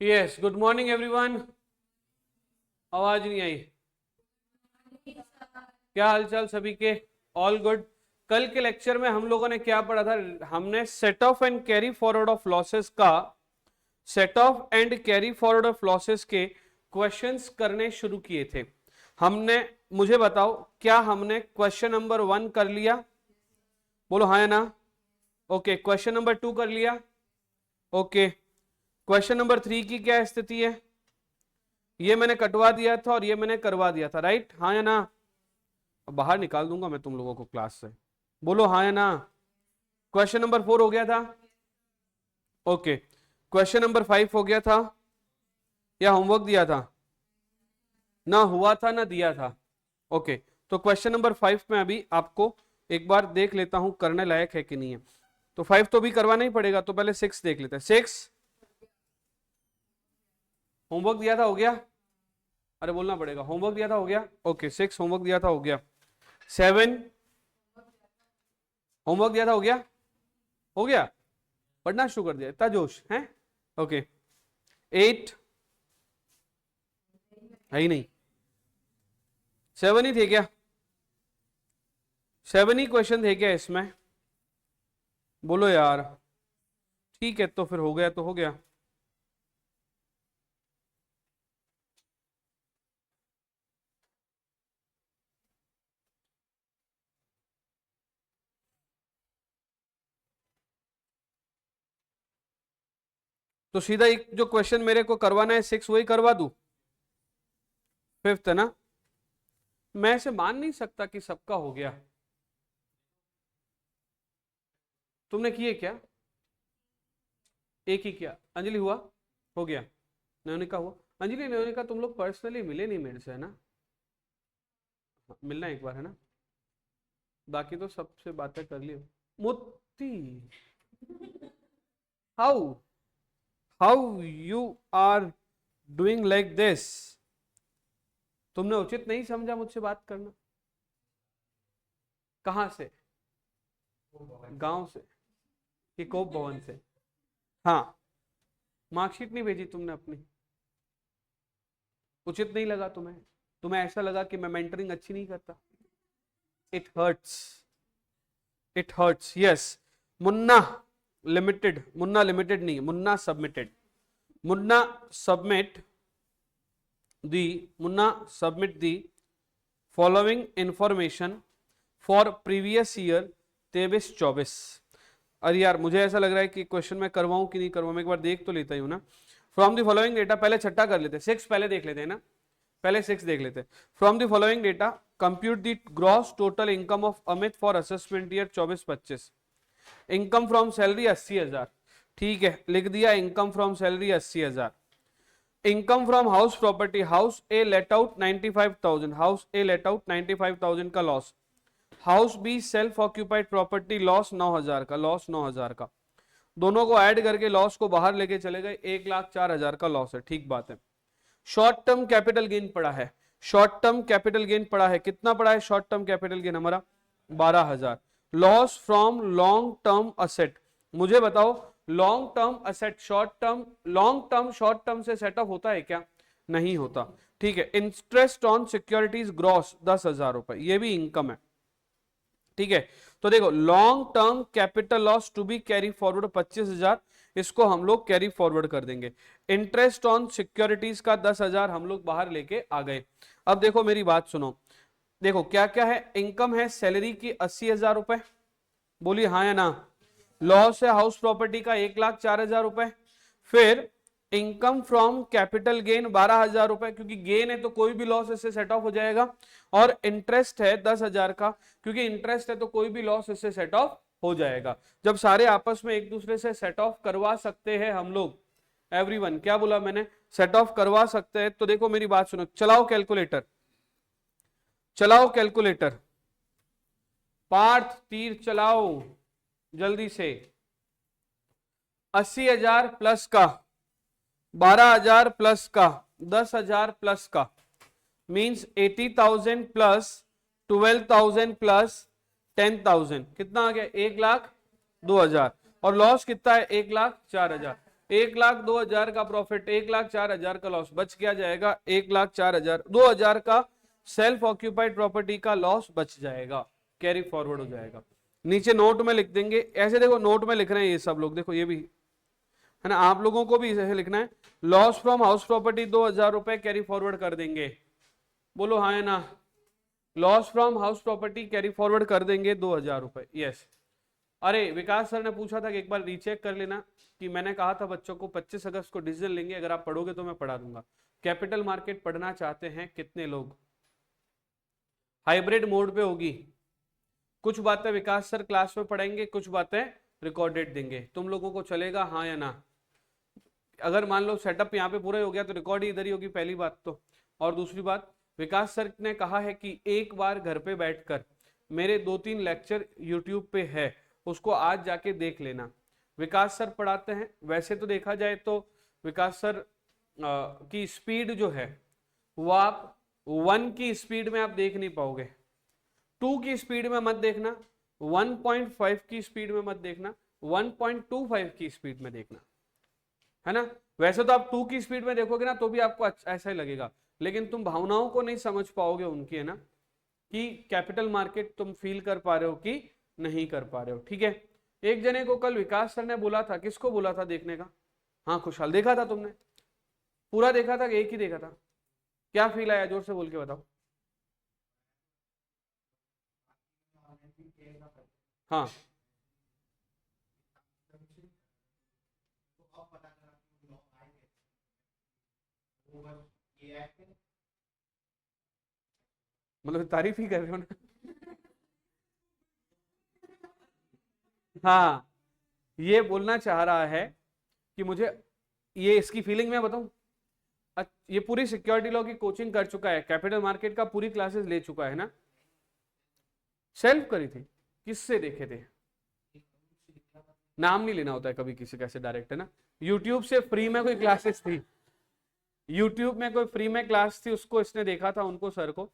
Yes, good morning everyone. आवाज नहीं आई। क्या हालचाल सभी के? All good. कल के लेक्चर में हम लोगों ने क्या पढ़ा था? हमने set off and carry forward of losses का set off and carry forward of losses के क्वेश्चंस करने शुरू किए थे। हमने, मुझे बताओ, क्या हमने क्वेश्चन नंबर 1 कर लिया? बोलो हाँ या ना। ओके, क्वेश्चन नंबर 2 कर लिया? ओके, क्वेश्चन नंबर 3 की क्या स्थिति है? ये मैंने कटवा दिया था और ये मैंने करवा दिया था, राइट? हाँ या ना? अब बाहर निकाल दूंगा मैं तुम लोगों को क्लास से। बोलो हाँ या ना। क्वेश्चन नंबर 4 हो गया था? ओके, क्वेश्चन नंबर 5 हो गया था? या होमवर्क दिया था? ना हुआ था ना दिया था। ओके, तो क्वेश्चन नंबर 5 में अभी आपको एक बार देख लेता हूं करने लायक है कि नहीं है। तो 5 तो भी करवाना ही पड़ेगा, तो पहले 6 देख लेते हैं। 6 होमवर्क दिया था, हो गया? अरे बोलना पड़ेगा, होमवर्क दिया था, हो गया? ओके, 6 होमवर्क दिया था, हो गया। 7 होमवर्क दिया था, हो गया? हो गया, पढ़ना शुरू कर दिया, इतना जोश है? ओके, 8 है ही नहीं। 7 ही थे क्या? 7 ही क्वेश्चन थे क्या इसमें? बोलो यार। ठीक है, तो फिर हो गया तो हो गया। तो सीधा एक जो क्वेश्चन मेरे को करवाना है 6 वही करवा दूं? 5th है ना? मैं ऐसे मान नहीं सकता कि सबका हो गया। तुमने किए क्या? एक ही किया। अंजलि हुआ? हो गया। नयोनिका हुआ? अंजलि नयोनिका तुम लोग पर्सनली मिले नहीं मेरे से, है ना? मिलना एक बार, है ना? बाकी तो सबसे बातें कर ली। Moti, how how you are doing like this? तुमने उचित नहीं समझा मुझसे बात करना? कहां से? गांव से कि कोप भवन से? हाँ, मार्कशीट नहीं भेजी तुमने अपनी? उचित नहीं लगा तुम्हें? तुम्हें ऐसा लगा कि मैं मेंटरिंग अच्छी नहीं करता? It hurts, it hurts, yes. Munna limited नहीं, Munna submitted. Munna submit the following information for previous year 23-24। अरे यार, मुझे ऐसा लग रहा है कि क्वेश्चन मैं करवाऊं कि नहीं करवाऊं, मैं एक बार देख तो लेता हूं ना। फ्रॉम द फॉलोइंग डेटा, पहले छठा कर लेते हैं, 6 पहले देख लेते हैं ना, पहले 6 देख लेते हैं। From the following data compute the gross total income of Amit for assessment year 24-25। Income from salary 80,000, ठीक है, लिख दिया income from salary 80,000। Income from house property, house A let out 95,000, house A let out 95,000 का loss. House be self occupied property loss 9,000 का, loss 9,000 का। दोनों को add करके लॉस को बाहर लेके चले गए, 1,04,000 का लॉस है, ठीक बात है। शॉर्ट टर्म कैपिटल गेन पड़ा है, शॉर्ट टर्म कैपिटल गेन पड़ा है, कितना पड़ा है शॉर्ट टर्म कैपिटल गेन हमारा? 12,000। Loss from long term asset, मुझे बताओ, long term asset short term, long term short term से सेट ऑफ होता है क्या? नहीं होता, ठीक है। इंटरेस्ट ऑन सिक्योरिटीज ग्रॉस 10,000 रुपए, ये भी इनकम है, ठीक है। तो देखो, long term capital loss to be carry forward 25,000, इसको हम लोग कैरी फॉरवर्ड कर देंगे। इंटरेस्ट ऑन सिक्योरिटीज का 10,000 हम लोग बाहर लेके आ गए। अब देखो मेरी बात सुनो, देखो क्या क्या है। इनकम है सैलरी की 80,000 रुपए, बोलिए हाँ या ना। लॉस है हाउस प्रॉपर्टी का 1,04,000 रुपए। फिर इनकम फ्रॉम कैपिटल गेन 12,000 रुपए, क्योंकि गेन है तो कोई भी लॉस इससे सेट ऑफ हो जाएगा। और इंटरेस्ट है 10,000 का, क्योंकि इंटरेस्ट है तो कोई भी लॉस इससे सेट ऑफ हो जाएगा। जब सारे आपस में एक दूसरे से सेट ऑफ करवा सकते हैं हम लोग, एवरीवन, क्या बोला मैंने? सेट ऑफ करवा सकते हैं। तो देखो मेरी बात सुनो, चलाओ कैलकुलेटर, चलाओ कैलकुलेटर, पार्थ तीर चलाओ जल्दी से। 80,000 प्लस का, 12,000 प्लस का, 10,000 प्लस का, मींस 80,000 प्लस 12,000 प्लस 10,000, कितना आ गया? 1,02,000। और लॉस कितना है? 1,04,000। 1,02,000 का प्रॉफिट, 1,04,000 का लॉस, बच क्या जाएगा 1,04,000, 2,000 का सेल्फ ऑक्यूपाइड प्रॉपर्टी का लॉस बच जाएगा, कैरी फॉरवर्ड हो जाएगा। नीचे नोट में लिख देंगे ऐसे, देखो नोट में लिख रहे हैं ये सब लोग, देखो ये भी है ना, आप लोगों को भी ऐसे लिखना है, लॉस फ्रॉम हाउस प्रॉपर्टी 2,000 रुपए कैरी फॉरवर्ड कर देंगे, बोलो हाँ है ना, loss from house property carry forward कर देंगे 2,000 रुपए, यस। अरे विकास सर ने पूछा था कि एक बार रीचेक कर लेना कि मैंने कहा था बच्चों को 25 अगस्त को डिसीजन लेंगे, अगर आप पढ़ोगे तो मैं पढ़ा दूंगा। कैपिटल मार्केट पढ़ना चाहते हैं कितने लोग? हाइब्रिड मोड पे होगी, कुछ बातें विकास सर क्लास में पढ़ाएंगे, कुछ बातें रिकॉर्डेड देंगे, तुम लोगों को चलेगा हाँ या ना? अगर मान लो सेटअप यहाँ पे पूरा हो गया तो रिकॉर्ड ही इधर ही होगी, पहली बात तो। और दूसरी बात, विकास सर ने कहा है कि एक बार घर पे बैठकर मेरे 2-3 लेक्चर यूट्यूब पे है, उसको आज जाके देख लेना। विकास सर पढ़ाते हैं, वैसे तो देखा जाए तो विकास सर की स्पीड जो है वो आप 1 की स्पीड में आप देख नहीं पाओगे, 2 की स्पीड में मत देखना, 1.5 की स्पीड में मत देखना, 1.25 की स्पीड में देखना, है ना। वैसे तो आप 2 की स्पीड में देखोगे ना तो भी आपको ऐसा ही लगेगा, लेकिन तुम भावनाओं को नहीं समझ पाओगे उनकी, है ना, कि कैपिटल मार्केट तुम फील कर पा रहे हो कि नहीं कर पा रहे हो, ठीक है। एक जने को कल विकास सर ने बोला था, किसको बोला था देखने का? हाँ खुशहाल, देखा था तुमने? पूरा देखा था कि एक ही देखा था? क्या फील आया, जोर से बोल के बताओ। हाँ मतलब तारीफ ही कर रहे हो ना। हाँ ये बोलना चाह रहा है कि मुझे ये इसकी फीलिंग मैं बताऊं, ये पूरी सिक्योरिटी लॉ की कोचिंग कर चुका है, कैपिटल मार्केट का पूरी क्लासेस ले चुका है ना। सेल्फ करी थी, किससे देखे थे? नाम नहीं लेना होता है कभी किसी का ऐसे डायरेक्ट, है ना। यूट्यूब से फ्री में कोई क्लासेस थी, यूट्यूब में कोई फ्री में क्लास थी, उसको इसने देखा था, उनको सर को।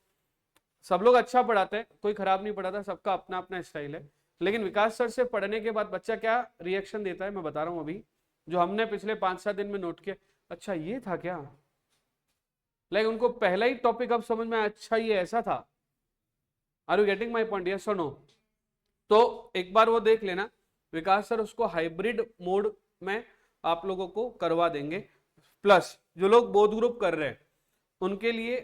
सब लोग अच्छा पढ़ाते हैं, कोई खराब नहीं पढ़ाता, सबका अपना अपना स्टाइल है। लेकिन विकास सर से पढ़ने के बाद बच्चा क्या रिएक्शन देता है मैं बता रहा हूं अभी, जो हमने पिछले 5-7 दिन में नोट किया, अच्छा ये था क्या, लाइक उनको पहला ही टॉपिक अब समझ में आया, अच्छा ये ऐसा था। Are you getting my point, yes और नो? तो एक बार वो देख लेना, विकास सर उसको हाइब्रिड मोड में आप लोगों को करवा देंगे। प्लस जो लोग बोध ग्रुप कर रहे हैं उनके लिए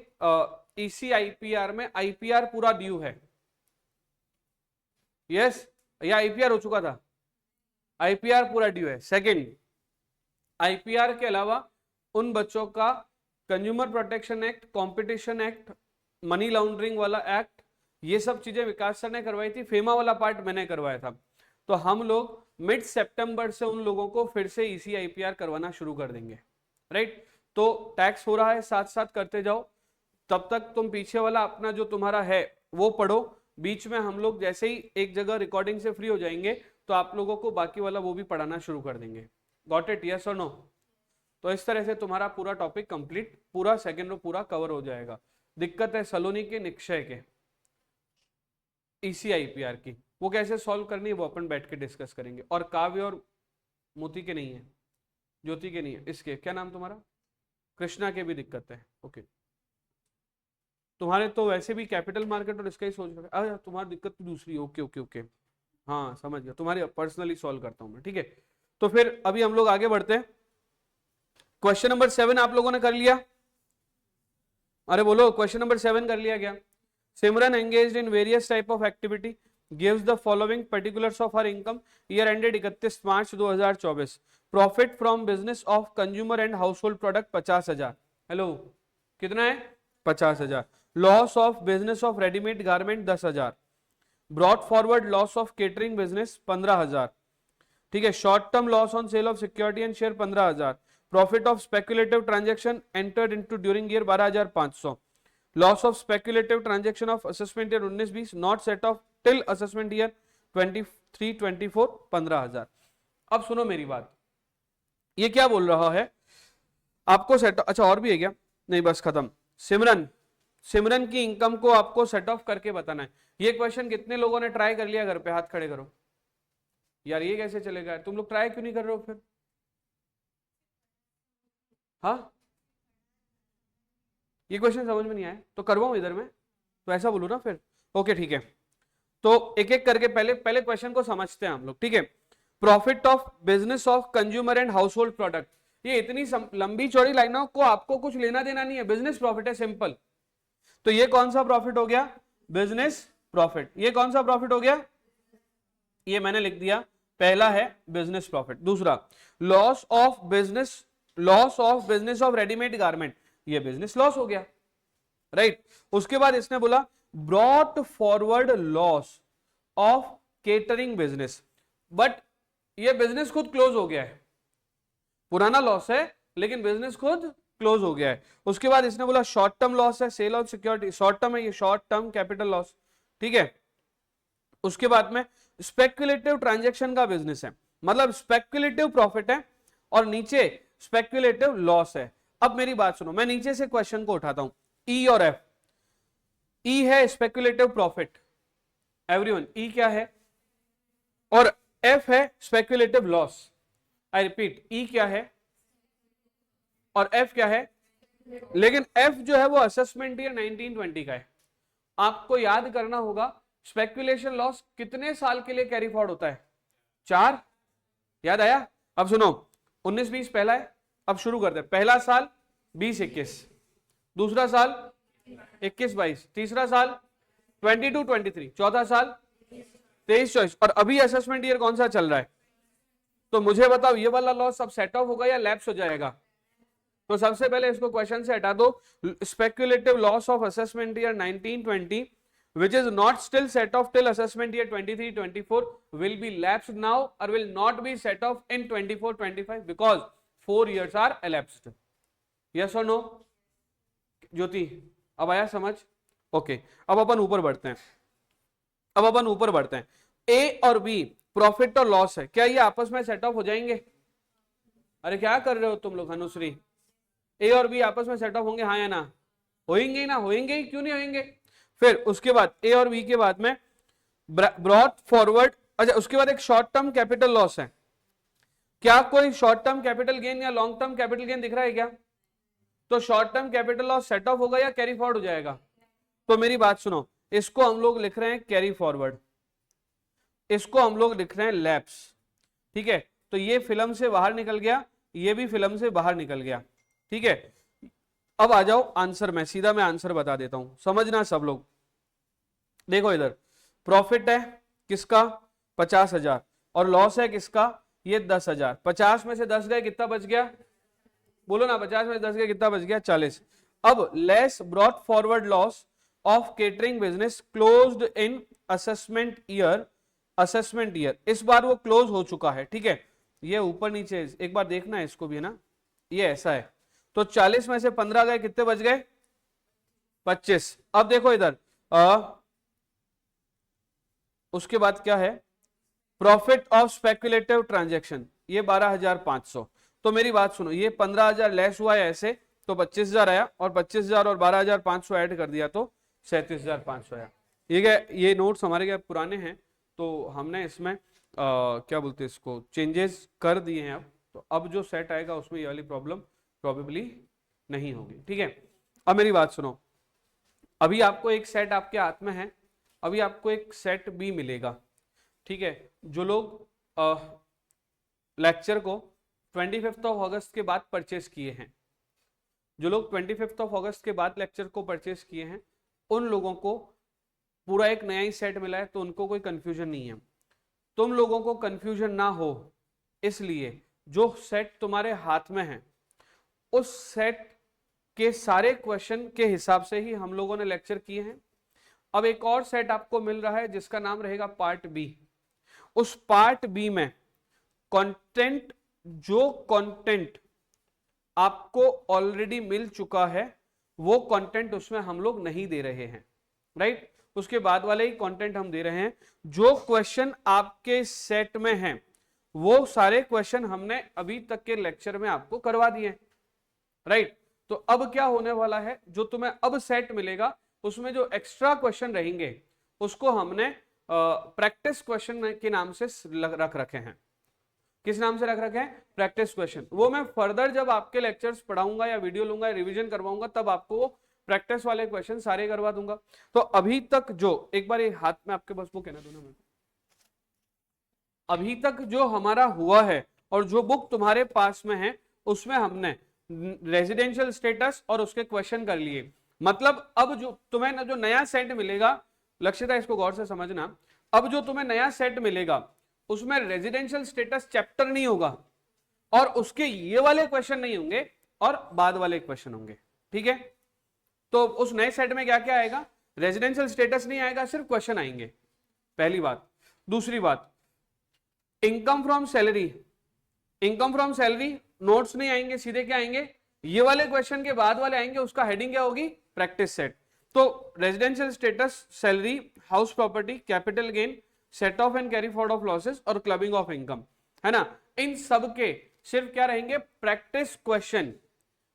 ईसी आईपीआर में आईपीआर पूरा ड्यू है, यस, या आईपीआर हो चुका था? आईपीआर पूरा ड्यू है। सेकंड, आईपीआर के अलावा उन बच्चों का consumer protection act, competition act, money laundering वाला एक्ट, ये सब चीजें विकास सर ने करवाई थी, फेमा वाला पार्ट मैंने करवाया था। तो हम लोग मिड सितंबर से उन लोगों को फिर से ईसी आईपीआर करवाना शुरू कर देंगे, राइट। तो टैक्स हो रहा है, साथ साथ करते जाओ, तब तक तुम पीछे वाला अपना जो तुम्हारा है वो पढ़ो, बीच में हम लोग जैसे ही एक जगह रिकॉर्डिंग से फ्री हो जाएंगे तो आप लोगों को बाकी वाला वो भी पढ़ाना शुरू कर देंगे। गॉट इट, यस और नो? तो इस तरह से तुम्हारा पूरा टॉपिक कंप्लीट, पूरा सेकंड रो पूरा कवर हो जाएगा। दिक्कत है सलोनी के निक्षय के ईसीआईपीआर की, वो कैसे सॉल्व करनी है वो अपन बैठ के डिस्कस करेंगे। और काव्य और मोती के नहीं है, ज्योति के नहीं है, इसके क्या नाम तुम्हारा, कृष्णा के भी दिक्कत है, ओके। तुम्हारे तो वैसे भी कैपिटल मार्केट और इसका ही सोच रहे, अरे तुम्हारी दिक्कत तो दूसरी, ओके ओके ओके, हाँ समझ गया, तुम्हारी पर्सनली सॉल्व करता हूं मैं, ठीक है। तो फिर अभी हम लोग आगे बढ़ते हैं। क्वेश्चन नंबर 7 आप लोगों ने कर लिया? अरे बोलो, क्वेश्चन नंबर 7 कर लिया क्या? Simran engaged in various type of activity, gives the following particulars of her income year ended 31 March 2024। Profit from business of consumer and household product 50,000। Hello, कितना है? 50,000। Loss of business of readymade garment 10,000। Brought forward loss of catering business 15,000, ठीक है। Short term loss on sale of security and share 15,000। Profit of speculative transaction entered into during year 12,500। Loss of speculative transaction of assessment year 19-20 not set of till assessment year 23-24 15,000। अब सुनो मेरी बात, ये क्या बोल रहा है आपको सेट, अच्छा और भी है क्या? नहीं बस खत्म। सिमरन, सिमरन की इनकम को आपको सेट ऑफ करके बताना है। ये क्वेश्चन कितने लोगों ने ट्राई कर लिया घर पे? हाथ खड़े करो। यार ये कैसे चलेगा, तुम लोग ट्राई क्यों नहीं कर रहे हो फिर? हाँ, ये क्वेश्चन समझ में नहीं आया तो करवाऊं इधर में, तो ऐसा बोलूं ना फिर। ओके ठीक है, तो एक एक करके पहले पहले क्वेश्चन को समझते हैं हम लोग, ठीक है। Profit of business of consumer and household product, ये इतनी लंबी चौड़ी लाइनों को आपको कुछ लेना देना नहीं है, बिजनेस प्रॉफिट है सिंपल। तो ये कौन सा प्रॉफिट हो गया, बिजनेस प्रॉफिट। ये कौन सा प्रॉफिट हो गया, ये मैंने लिख दिया, पहला है बिजनेस प्रॉफिट। दूसरा loss of business of readymade garment, ये बिजनेस लॉस हो गया, राइट। उसके बाद इसने बोला brought forward loss of catering business, but ये बिजनेस खुद क्लोज हो गया है, पुराना लॉस है लेकिन बिजनेस खुद क्लोज हो गया है। उसके बाद इसने बोला शॉर्ट टर्म लॉस है, sale of security, short term है, ये शॉर्ट टर्म कैपिटल लॉस, ठीक है। उसके बाद में स्पेक्युलेटिव ट्रांजैक्शन का बिजनेस है, मतलब स्पेक्युलेटिव प्रॉफिट है और नीचे स्पेक्युलेटिव लॉस है। अब मेरी बात सुनो, मैं नीचे से क्वेश्चन को उठाता हूं, ई और एफ। ई है स्पेक्युलेटिव प्रॉफिट, एवरीवन, ई क्या है, और एफ है स्पेक्युलेटिव लॉस। आई रिपीट, ई क्या है और एफ क्या है, लेकिन एफ जो है वो असेसमेंट ईयर 1920 का है। आपको याद करना होगा स्पेक्युलेशन लॉस कितने साल के लिए कैरी फॉरवर्ड होता है, 4, याद आया। अब सुनो, 19-20 पहला है, अब शुरू करते हैं। पहला साल 20-21, दूसरा साल 21-22, तीसरा साल 22-23, चौथा साल 23-24, और अभी असेसमेंट ईयर कौन सा चल रहा है। तो मुझे बताओ ये वाला लॉस अब सेट ऑफ होगा या लैप्स हो जाएगा। तो सबसे पहले इसको क्वेश्चन से हटा दो, speculative loss of assessment year 1920 which is not still set off till assessment year 23-24 will be lapsed now or will not be set off in 24-25 because 4 years are elapsed. Yes or no? ज्योति अब आया समझ? Okay, अब अपन ऊपर बढ़ते हैं। ए और B profit और loss है, क्या ये आपस में सेट ऑफ हो जाएंगे? अरे क्या कर रहे हो तुम लोग अनुश्री, ए और बी आपस में सेट ऑफ होंगे, हाँ या ना? होंगे ही ना, होंगे ही, क्यों नहीं होंगे। फिर उसके बाद ए और बी के बाद में ब्रॉट फॉरवर्ड, अच्छा उसके बाद एक शॉर्ट टर्म कैपिटल लॉस है। क्या कोई शॉर्ट टर्म कैपिटल गेन या लॉन्ग टर्म कैपिटल गेन दिख रहा है क्या? तो short term capital loss set of होगा या कैरी फॉरवर्ड हो जाएगा? तो मेरी बात सुनो, इसको हम लोग लिख रहे हैं कैरी फॉरवर्ड, इसको हम लोग लिख रहे हैं लैप्स, ठीक है। तो ये फिल्म से बाहर निकल गया, ये भी फिल्म से बाहर निकल गया, ठीक है। अब आ जाओ आंसर में, सीधा मैं आंसर बता देता हूं, समझना सब लोग। देखो इधर प्रॉफिट है किसका 50,000 और लॉस है किसका, ये 10,000। 50 में से 10 गए, कितना बच गया, बोलो ना, 50 में से 10 गए, कितना बच गया, 40। अब less brought forward loss of catering business closed in assessment year, इस बार वो क्लोज हो चुका है, ठीक है। ये ऊपर नीचे एक बार देखना है इसको भी, है ना, ये ऐसा है। तो 40 में से 15 गए, कितने बच गए, 25। अब देखो इधर उसके बाद क्या है, प्रॉफिट ऑफ स्पेक्युलेटिव ट्रांजैक्शन, ये 12,500। तो मेरी बात सुनो, ये 15,000 लेस हुआ है ऐसे, तो 25,000 आया, और 25,000 और 12,500 ऐड कर दिया तो 37,500 आया। ये क्या, ये नोट्स हमारे क्या पुराने हैं, तो हमने इसमें क्या बोलते हैं इसको, चेंजेस कर दिए हैं। अब तो अब जो सेट आएगा उसमें ये वाली प्रॉब्लम प्रोबेबली नहीं होगी, ठीक है। अब मेरी बात सुनो, अभी आपको एक सेट आपके हाथ में है, अभी आपको एक सेट भी मिलेगा, ठीक है। जो लोग लेक्चर को 25 अगस्त के बाद परचेस किए हैं, जो लोग 25 अगस्त के बाद लेक्चर को परचेस किए हैं, उन लोगों को पूरा एक नया ही सेट मिला है, तो उनको कोई कंफ्यूजन नहीं है। तुम लोगों को कंफ्यूजन ना हो इसलिए जो सेट तुम्हारे हाथ में है उस सेट के सारे क्वेश्चन के हिसाब से ही हम लोगों ने लेक्चर किए हैं। अब एक और सेट आपको मिल रहा है जिसका नाम रहेगा पार्ट बी। उस पार्ट बी में कंटेंट, जो कंटेंट आपको ऑलरेडी मिल चुका है वो कंटेंट उसमें हम लोग नहीं दे रहे हैं, राइट। उसके बाद वाले ही कंटेंट हम दे रहे हैं। जो क्वेश्चन आपके सेट में हैं वो सारे क्वेश्चन हमने अभी तक के लेक्चर में आपको करवा दिए, राइट। तो अब क्या होने वाला है, जो तुम्हें अब सेट मिलेगा उसमें जो एक्स्ट्रा क्वेश्चन रहेंगे उसको हमने प्रैक्टिस क्वेश्चन के नाम से रख रखे हैं। किस नाम से रख रखे हैं? Practice question. वो मैं फर्दर जब आपके लेक्चर्स पढ़ाऊंगा या वीडियो लूंगा, रिवीजन करवाऊंगा, तब आपको वो प्रैक्टिस वाले क्वेश्चन सारे करवा दूंगा। तो अभी तक जो, एक बार ये हाथ में आपके बस वो कहना दो ना, अभी तक जो हमारा हुआ है और जो बुक तुम्हारे पास में है उसमें हमने रेजिडेंशियल स्टेटस और उसके क्वेश्चन कर लिए। मतलब अब जो तुम्हें जो नया सेट मिलेगा, लक्ष्यता इसको गौर से समझना, अब जो तुम्हें नया सेट मिलेगा उसमें रेजिडेंशियल स्टेटस चैप्टर नहीं होगा और उसके ये वाले क्वेश्चन नहीं होंगे और बाद वाले क्वेश्चन होंगे, ठीक है? तो उस नए सेट में क्या क्या आएगा? रेजिडेंशियल स्टेटस नहीं आएगा, सिर्फ क्वेश्चन आएंगे, पहली बात। दूसरी बात, income from salary, income from salary notes नहीं आएंगे, सीधे क्या आएंगे? ये वाले क्वेश्चन के बाद वाले आएंगे, उसका हेडिंग क्या होगी? Practice set. तो residential status, salary, house property, capital gain, set off and carry forward of losses और क्लबिंग ऑफ इनकम, है ना? इन सब के सिर्फ क्या रहेंगे? प्रैक्टिस क्वेश्चन,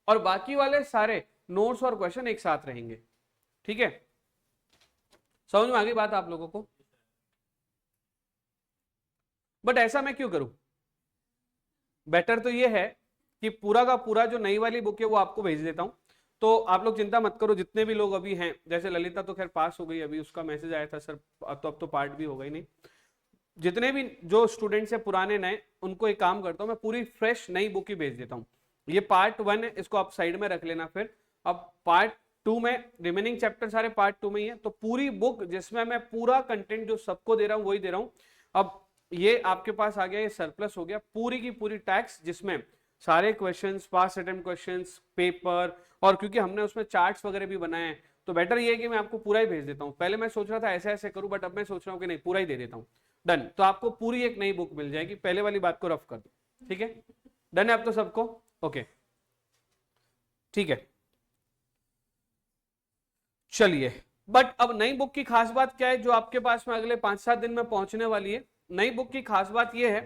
और बाकी वाले सारे नोट्स और क्वेश्चन एक साथ रहेंगे, ठीक है? समझ में आ गई बात आप लोगों को? बट ऐसा मैं क्यों करूं? बेटर तो ये है कि पूरा का पूरा जो नई वाली बुक है वो आपको भेज देता हूं, तो आप लोग चिंता मत करो। जितने भी लोग अभी हैं, जैसे ललिता तो खैर पास हो गई अभी, उसका मैसेज आया था सर, अब तो पार्ट भी हो गई नहीं। जितने भी जो स्टूडेंट्स हैं पुराने नए, उनको एक काम करता हूं, मैं पूरी फ्रेश नई बुक ही भेज देता हूं। ये पार्ट 1 है, इसको आप साइड में रख लेना। फिर अब पार्ट 2 में रिमेनिंग चैप्टर सारे पार्ट 2 में ही है, तो पूरी बुक जिसमें मैं पूरा कंटेंट जो सबको दे रहा हूं वही दे रहा हूं। अब ये आपके पास आ गया, ये सरप्लस हो गया, पूरी की पूरी टैक्स, जिसमें सारे questions, past attempt questions, paper, और क्योंकि हमने उसमें चार्ट्स वगैरह भी बनाए हैं, तो बेटर ये है कि मैं आपको पूरा ही भेज देता हूं। पहले मैं सोच रहा था ऐसे ऐसे करूं, बट अब मैं सोच रहा हूं कि नहीं, पूरा ही दे देता हूं। डन। तो आपको पूरी एक नई बुक मिल जाएगी, पहले वाली बात को रफ कर दो, ठीक है? डन है अब तो सबको? ओके, ठीक है, चलिए। बट अब नई बुक की खास बात क्या है जो आपके पास में अगले 5-7 दिन में पहुंचने वाली है? नई बुक की खास बात यह है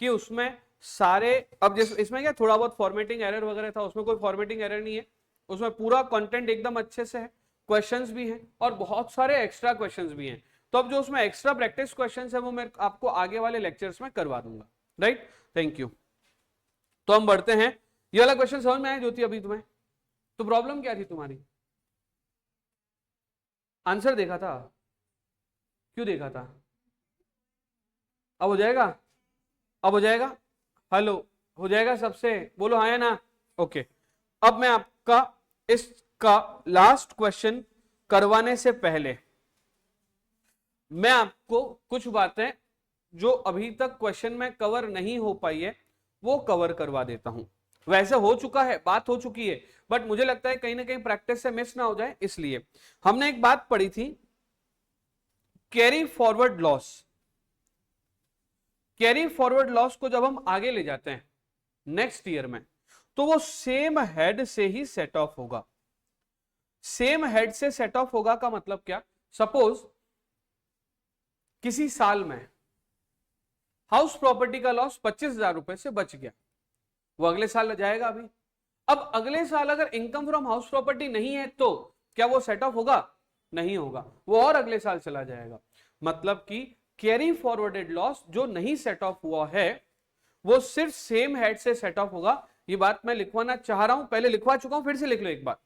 कि उसमें सारे, अब जैसे इसमें क्या थोड़ा बहुत फॉर्मेटिंग एरर वगैरह था, उसमें कोई फॉर्मेटिंग एरर नहीं है, उसमें पूरा कंटेंट एकदम अच्छे से है, क्वेश्चंस भी हैं और बहुत सारे एक्स्ट्रा क्वेश्चंस भी हैं। तो अब जो उसमें एक्स्ट्रा प्रैक्टिस क्वेश्चंस है वो मैं आपको आगे वाले लेक्चर्स में करवा दूंगा, राइट? Thank you. तो हम बढ़ते हैं। ये वाला क्वेश्चन समझ में आया ज्योति अभी तुम्हें? तो प्रॉब्लम क्या थी तुम्हारी? आंसर देखा था? क्यों देखा था? अब हो जाएगा? अब हो जाएगा? हेलो, हो जाएगा सबसे? बोलो हाँ या ना? ओके। अब मैं आपका इसका लास्ट क्वेश्चन करवाने से पहले मैं आपको कुछ बातें जो अभी तक क्वेश्चन में कवर नहीं हो पाई है वो कवर करवा देता हूं। वैसे हो चुका है, बात हो चुकी है, बट मुझे लगता है कहीं ना कहीं प्रैक्टिस से मिस ना हो जाए, इसलिए हमने एक बात पढ़ी थी, carry forward loss. Carry forward loss को जब हम आगे ले जाते हैं नेक्स्ट ईयर में, तो वो सेम हेड से ही सेट ऑफ होगा। सेम हेड से सेट ऑफ होगा का मतलब क्या? सपोज किसी साल में हाउस प्रॉपर्टी का लॉस 25,000 रुपए से बच गया, वो अगले साल जाएगा अभी। अब अगले साल अगर इनकम फ्रॉम हाउस प्रॉपर्टी नहीं है तो क्या वो सेट ऑफ होगा? नहीं होगा, वो और अगले साल चला जाएगा। मतलब कि कैरी फॉरवर्डेड लॉस जो नहीं सेट ऑफ हुआ है वो सिर्फ सेम हेड से सेट ऑफ होगा। ये बात मैं लिखवाना चाह रहा हूं, पहले लिखवा चुका हूं, फिर से लिख लो एक बार।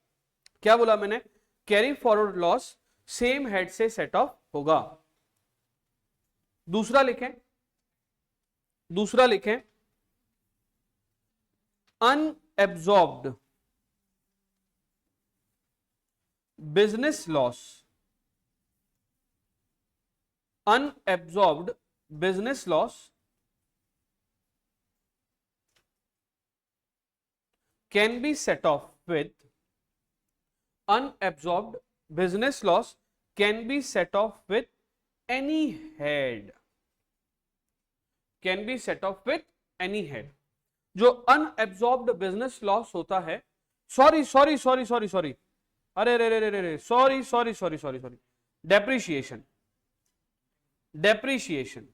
क्या बोला मैंने? Carry forward loss same head से सेट ऑफ होगा। दूसरा लिखें, दूसरा लिखें, unabsorbed business loss, unabsorbed business loss can be set off with, unabsorbed business loss can be set off with any head, can be set off with any head। जो unabsorbed business loss होता है, sorry, अरे sorry, depreciation,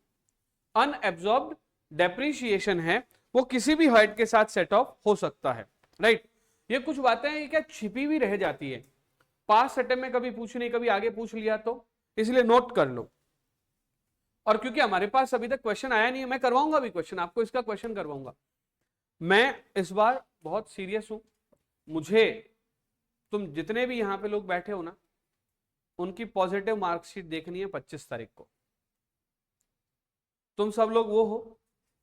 unabsorbed depreciation है, वो किसी भी head के साथ सेट ऑफ हो सकता है, राइट? ये कुछ बातें हैं क्या छिपी भी रह जाती है, पास अटेम्प्ट में कभी पूछ नहीं, कभी आगे पूछ लिया, तो इसलिए नोट कर लो। और क्योंकि हमारे पास अभी तक क्वेश्चन आया नहीं है, मैं करवाऊंगा भी क्वेश्चन, आपको इसका क्वेश्चन करवाऊंगा। मैं इस बार बहुत सीरियस हूं। मुझे तुम जितने भी यहां पे लोग बैठे हो ना, उनकी पॉजिटिव मार्कशीट देखनी है 25 तारीख को। तुम सब लोग वो हो,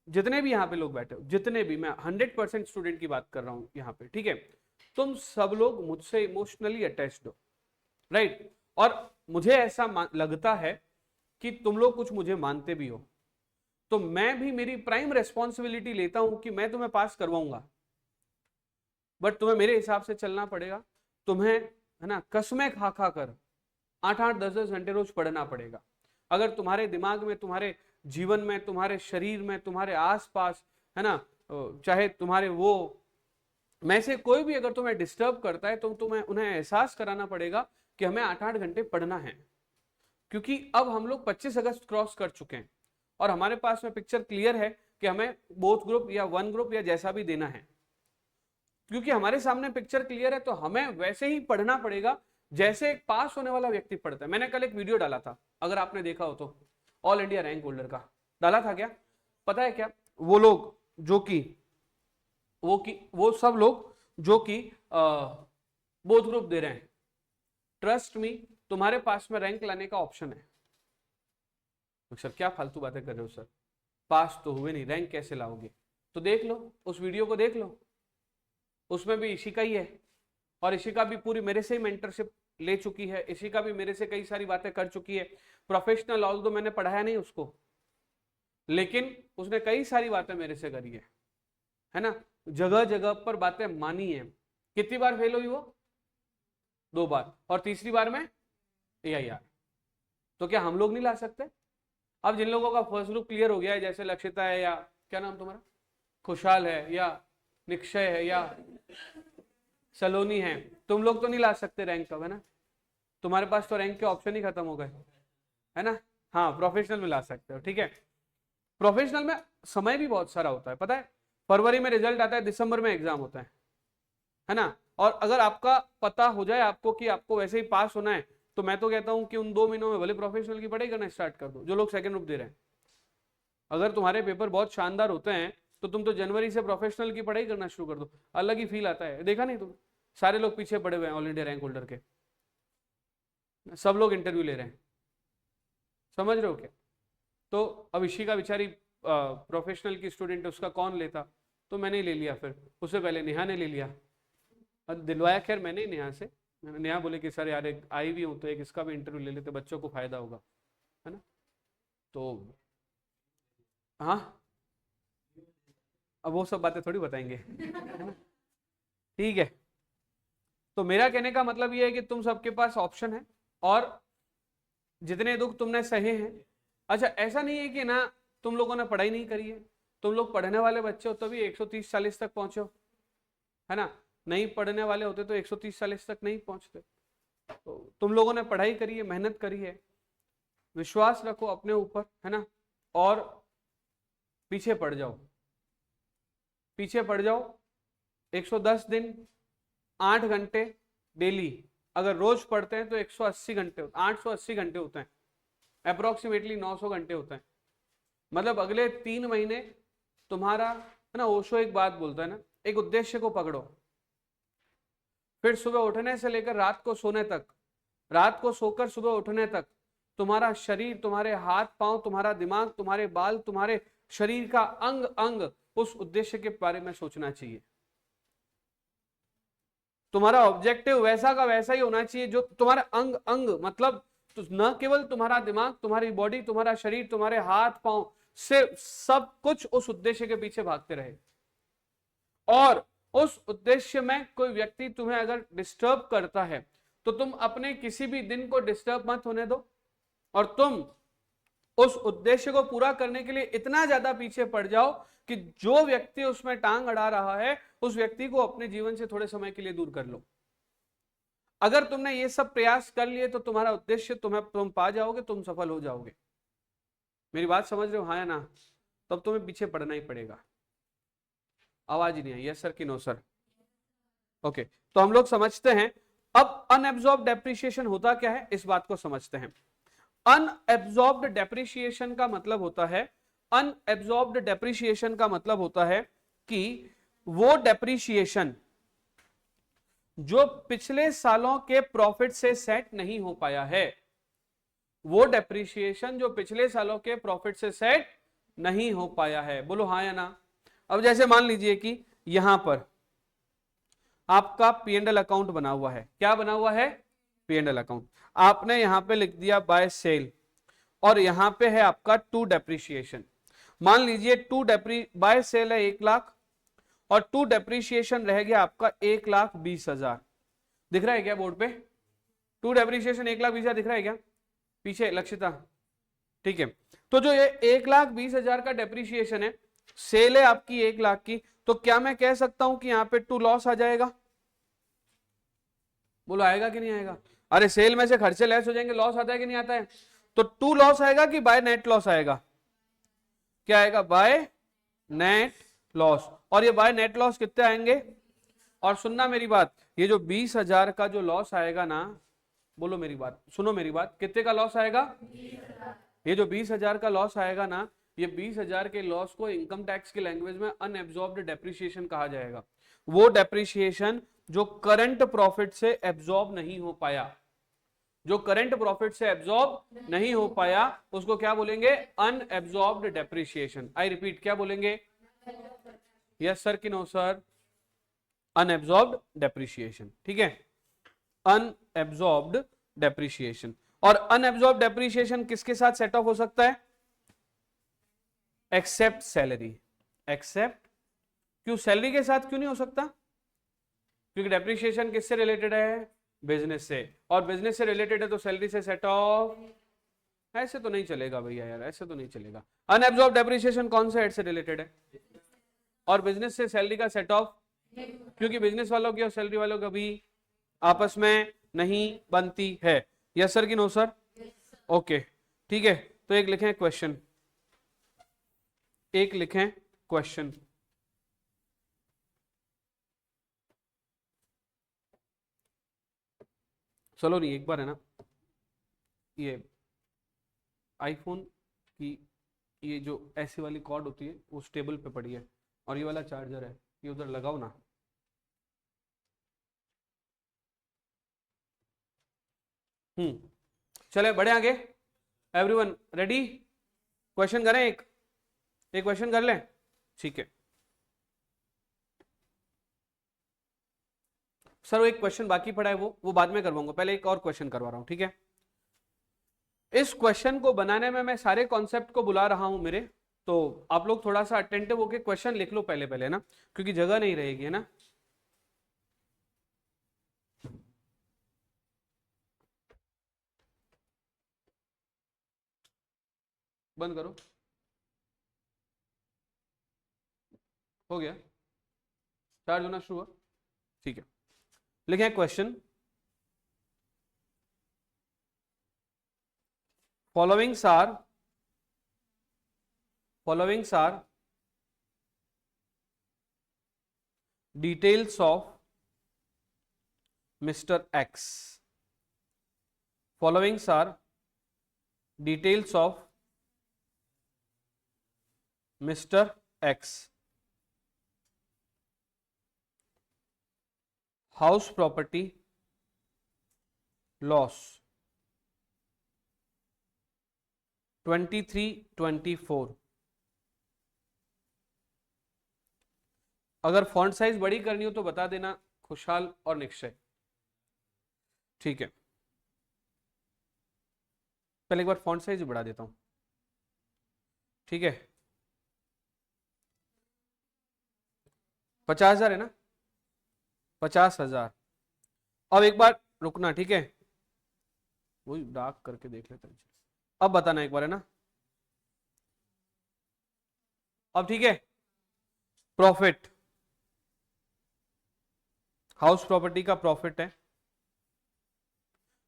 जितने भी यहां पे लोग बैठे हो, जितने भी, मैं 100% स्टूडेंट की बात कर रहा हूं यहां पे, ठीक है। तुम सब लोग मुझसे इमोशनली अटैच्ड हो, राइट। और मुझे ऐसा लगता है कि तुम लोग कुछ मुझे मानते भी हो, तो मैं भी मेरी प्राइम रेस्पॉन्सिबिलिटी लेता हूं कि मैं तुम्हें पास करवाऊंगा, बट तुम्हें मेरे हिसाब से चलना पड़ेगा। तुम्हें, है ना, कसमें खा खा कर 8-8, 10-10 घंटे रोज पढ़ना पड़ेगा। अगर तुम्हारे दिमाग में, तुम्हारे जीवन में, तुम्हारे शरीर में, तुम्हारे आसपास, है ना, चाहे तुम्हारे वो में से कोई भी अगर तुम्हें डिस्टर्ब करता है, तो तुम्हें उन्हें एहसास कराना पड़ेगा कि हमें 8-8 घंटे पढ़ना है। क्योंकि अब हम लोग 25 अगस्त क्रॉस कर चुके हैं और हमारे पास में पिक्चर क्लियर है कि हमें बोथ ग्रुप या वन ग्रुप या जैसा भी देना है। क्योंकि हमारे सामने पिक्चर क्लियर है, तो हमें वैसे ही पढ़ना पड़ेगा जैसे एक पास होने वाला व्यक्ति पढ़ता है। मैंने कल एक वीडियो डाला था, अगर आपने देखा हो तो, ऑल इंडिया रैंक होल्डर का डाला था क्या? पता है क्या, वो लोग जो कि वो सब लोग जो कि बोथ ग्रुप दे रहे हैं, ट्रस्ट मी, तुम्हारे पास में रैंक लाने का ऑप्शन है। तो सर क्या फालतू बातें कर रहे हो सर, पास तो हुए नहीं, रैंक कैसे लाओगे? तो देख लो, उस वीडियो को देख लो, उसमें भी इशिका ही है, और इशिका भी पूरी मेरे से ही मेंटरशिप ले चुकी है। इशिका भी मेरे से कई सारी बातें कर चुकी है, प्रोफेशनल, ऑल दो मैंने पढ़ाया नहीं उसको, लेकिन उसने कई सारी बातें मेरे से करी है ना, जगह जगह पर बातें मानी है। कितनी बार फेल हुई वो? 2 बार, और तीसरी बार में AIR। तो क्या हम लोग नहीं ला सकते? अब जिन लोगों का फर्स्ट ग्रुप क्लियर हो गया है, जैसे लक्षिता है, या क्या नाम तुम्हारा, खुशहाल है, या निक्षय है, या सलोनी है, तुम लोग तो नहीं ला सकते रैंक कब, है ना? तुम्हारे पास तो रैंक के ऑप्शन ही खत्म हो गए, है ना? हाँ, प्रोफेशनल में ला सकते हो, ठीक है। प्रोफेशनल में समय भी बहुत सारा होता है, पता है, फरवरी में रिजल्ट आता है, दिसंबर में एग्जाम होता है ना। और अगर आपका पता हो जाए आपको कि आपको वैसे ही पास होना है, तो मैं तो कहता हूं कि उन 2 महीनों में भले प्रोफेशनल की पढ़ाई करना स्टार्ट कर दो, जो लोग सेकंड ग्रुप दे रहे हैं। अगर तुम्हारे पेपर बहुत शानदार होते हैं, तो तुम तो जनवरी से प्रोफेशनल की पढ़ाई करना शुरू कर दो, अलग ही फील आता है। देखा नहीं तुम, सारे लोग पीछे पड़े हुए हैं ऑल इंडिया रैंक होल्डर के, सब लोग इंटरव्यू ले रहे हैं, समझ रहे हो क्या? तो अब इशिका बेचारी प्रोफेशनल की स्टूडेंट है, उसका कौन लेता, तो मैंने ही ले लिया, फिर उससे पहले नेहा ने ले लिया, दिलवाया खैर मैंने ही नेहा से। नेहा बोले कि सर यार एक आई भी हूँ तो एक इसका भी इंटरव्यू ले लेते, बच्चों को फायदा होगा, है ना। तो हाँ, अब वो सब बातें थोड़ी बताएंगे, ठीक है। तो मेरा कहने का मतलब ये है कि तुम सबके पास ऑप्शन है, और जितने दुख तुमने सहे हैं, अच्छा ऐसा नहीं है कि ना तुम लोगों ने पढ़ाई नहीं करी है, तुम लोग पढ़ने वाले बच्चे हो तभी 130-40 तक पहुंचे हो, है ना। नहीं पढ़ने वाले होते तो 130-40 तक नहीं पहुंचते। तो तुम लोगों ने पढ़ाई करी है, मेहनत करी है, विश्वास रखो अपने ऊपर, है ना, और पीछे पड़ जाओ, पीछे पड़ जाओ। 110 दिन 8 घंटे डेली, अगर रोज पढ़ते हैं तो 180 घंटे, 880 घंटे होते हैं, अप्रोक्सीमेटली 900 घंटे होते हैं। मतलब अगले 3 महीने तुम्हारा, है ना, ओशो एक बात बोलता है ना, एक उद्देश्य को पकड़ो, फिर सुबह उठने से लेकर रात को सोने तक, रात को सोकर सुबह उठने तक, तुम्हारा शरीर, तुम्हारे हाथ पांव, तुम्हारा दिमाग, तुम्हारे बाल, तुम्हारे शरीर का अंग अंग उस उद्देश्य के बारे में सोचना चाहिए। तुम्हारा ऑब्जेक्टिव वैसा का वैसा ही होना चाहिए, जो तुम्हारा अंग अंग मतलब तो न केवल तुम्हारा दिमाग, तुम्हारी बॉडी, तुम्हारा शरीर, तुम्हारे हाथ पांव, सिर्फ सब कुछ उस उद्देश्य के पीछे भागते रहे। और उस उद्देश्य में कोई व्यक्ति तुम्हें अगर डिस्टर्ब करता है, तो तुम अपने किसी भी दिन को डिस्टर्ब मत होने दो, और तुम उस उद्देश्य को पूरा करने के लिए इतना ज्यादा पीछे पड़ जाओ कि जो व्यक्ति उसमें टांग अड़ा रहा है, उस व्यक्ति को अपने जीवन से थोड़े समय के लिए दूर कर लो। अगर तुमने ये सब प्रयास कर लिए तो तुम्हारा उद्देश्य तुम पा जाओगे, तुम सफल हो जाओगे। मेरी बात समझ रहे हो, हाँ या ना? तब तुम्हें पीछे पड़ना ही पड़ेगा। आवाज ही नहीं आई, यस सर कि नो सर? ओके, तो हम लोग समझते हैं अब अनएब्जॉर्ब डेप्रिसिएशन होता क्या है, इस बात को समझते हैं। अनएब्जॉर्ब्ड डेप्रिसिएशन का मतलब होता है, अनएब्जॉर्ब्ड डेप्रिसिएशन का मतलब होता है कि वो डेप्रिसिएशन जो पिछले सालों के प्रॉफिट से सेट नहीं हो पाया है, वो डेप्रिसिएशन जो पिछले सालों के प्रॉफिट से सेट नहीं हो पाया है। बोलो हाँ या ना। अब जैसे मान लीजिए कि यहां पर आपका पी एंड एल अकाउंट बना हुआ है, क्या बना हुआ है, पी एंड एल अकाउंट। आपने यहां पे लिख दिया बाय सेल, और यहां पे है आपका टू डेप्रिसिएशन। मान लीजिए टू बाय सेल है 1 लाख, और टू डेप्रिसिएशन रह गया आपका 1,20,000। दिख रहा है क्या बोर्ड पे? टू डेप्रिसिएशन 1,20,000 दिख रहा है क्या पीछे लक्षिता? ठीक है, तो जो ये 1,20,000 का डेप्रिसिएशन है, सेल है आपकी 1 लाख की, तो क्या मैं कह सकता हूं कि यहां पे टू लॉस आ जाएगा? बोलो आएगा कि नहीं आएगा? अरे सेल में से खर्चे लेस हो जाएंगे, लॉस आता है कि नहीं आता है? तो टू लॉस आएगा कि बाय नेट लॉस आएगा? क्या आएगा? By net loss. और ये बाय नेट लॉस कितने आएंगे? और सुनना मेरी बात, ये जो 20,000 का जो लॉस आएगा ना, बोलो मेरी बात, सुनो मेरी बात, कितने का लॉस आएगा? ये जो 20,000 का लॉस आएगा ना, ये 20,000 के लॉस को इनकम टैक्स की लैंग्वेज में अनएब्जॉर्ब्ड डेप्रिसिएशन कहा जाएगा। वो डेप्रिसिएशन जो करंट प्रॉफिट से एब्जॉर्ब नहीं हो पाया, जो करंट प्रॉफिट से एब्जॉर्ब नहीं हो पाया, उसको क्या बोलेंगे? Unabsorbed depreciation. आई रिपीट, क्या बोलेंगे? यस सर कि नो सर? Unabsorbed depreciation. ठीक है, अनएब्जॉर्ब्ड डेप्रिसिएशन। और अनएब्जॉर्ब्ड डेप्रिसिएशन किसके साथ सेट ऑफ हो सकता है? Except salary. एक्सेप्ट, क्यों सैलरी के साथ क्यों नहीं हो सकता? क्योंकि डेप्रिसिएशन किससे रिलेटेड है? बिजनेस से, और बिजनेस से रिलेटेड है तो सैलरी से सेट ऑफ। ऐसे तो नहीं चलेगा भैया यार, ऐसे तो नहीं चलेगा। अनएब्जॉर्ब्ड डेप्रिसिएशन कौन से हेड से रिलेटेड है? और बिजनेस से सैलरी का सेट ऑफ, क्योंकि बिजनेस वालों की और सैलरी वालों का भी आपस में नहीं बनती है। यस सर कि नो सर? ओके ठीक है, तो एक लिखें क्वेश्चन, एक लिखें क्वेश्चन। चलो नहीं, एक बार है ना, ये आईफोन की ये जो ऐसी वाली कॉर्ड होती है वो टेबल पे पड़ी है, और ये वाला चार्जर है, ये उधर लगाओ ना। चले बढ़े आगे। Everyone ready? क्वेश्चन करें एक, एक क्वेश्चन कर लें, ठीक है। सर वो एक क्वेश्चन बाकी पड़ा है, वो बाद में करवाऊंगा, पहले एक और क्वेश्चन करवा रहा हूं, ठीक है। इस क्वेश्चन को बनाने में मैं सारे कॉन्सेप्ट को बुला रहा हूं मेरे, तो आप लोग थोड़ा सा अटेंटिव होकर क्वेश्चन लिख लो पहले पहले ना, क्योंकि जगह नहीं रहेगी, है ना। बंद करो, हो गया, चार्ज होना शुरू हुआ, ठीक है। लिखें question, followings are details of Mr. X. Followings are details of Mr. X. House property loss 23-24। अगर फॉन्ट साइज बड़ी करनी हो तो बता देना, खुशहाल और निश्चय, ठीक है। पहले एक बार फॉन्ट साइज बढ़ा देता हूं, ठीक है। 50,000 है ना, 50,000। अब एक बार रुकना, ठीक है, वही डार्क करके देख लेते हैं। अब बताना एक बार, है ना। अब ठीक है, प्रॉफिट, हाउस प्रॉपर्टी का प्रॉफिट है।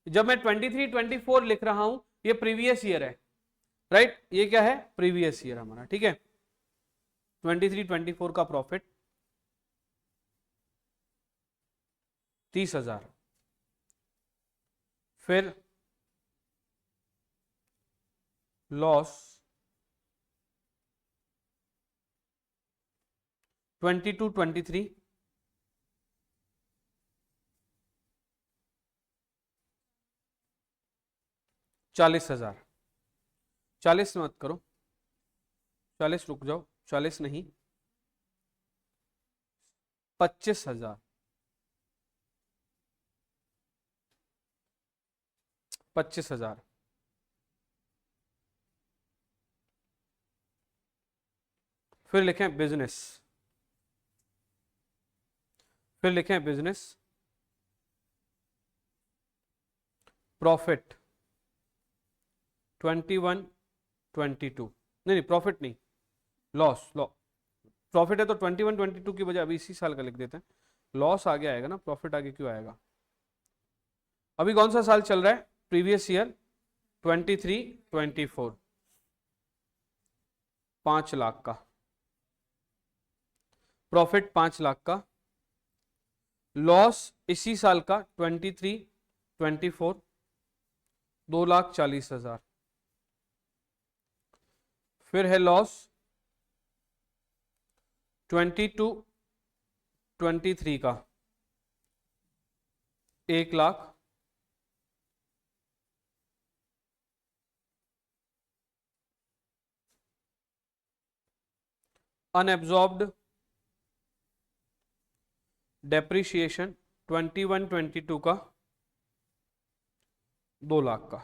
जब मैं 23-24 लिख रहा हूं, ये प्रीवियस ईयर है, राइट, ये क्या है? प्रीवियस ईयर हमारा, ठीक है। 23-24 का प्रॉफिट 30,000। फिर लॉस 22-23, 40,000। 40 मत करो, 40 रुक जाओ, 40 नहीं, 25,000। 25,000। फिर लिखें बिजनेस, फिर लिखें बिजनेस प्रॉफिट 21, 22, नहीं प्रॉफिट नहीं, लॉस, प्रॉफिट है तो 21, 22 की बजाय अभी इसी साल का लिख देते हैं। लॉस आगे आएगा ना, प्रॉफिट आगे क्यों आएगा। अभी कौन सा साल चल रहा है, प्रीवियस ईयर 23, 24, 5 लाख का प्रॉफिट, 5 लाख का लॉस इसी साल का 23, 24, 2,40,000। फिर है लॉस 22, 23 का 1 लाख, अनएब्जॉर्ब्ड डेप्रिसिएशन 21, 22 का 2 लाख का।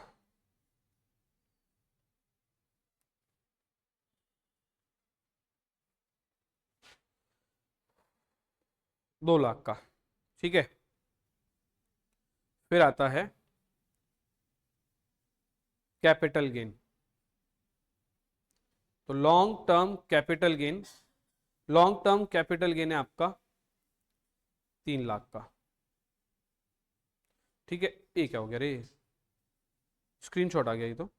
दो लाख का, ठीक है। फिर आता है कैपिटल गेन। तो long term capital gain, long term capital gain है आपका 3 लाख का, ठीक है। ये क्या हो गया रे, स्क्रीनशॉट आ गया ये तो,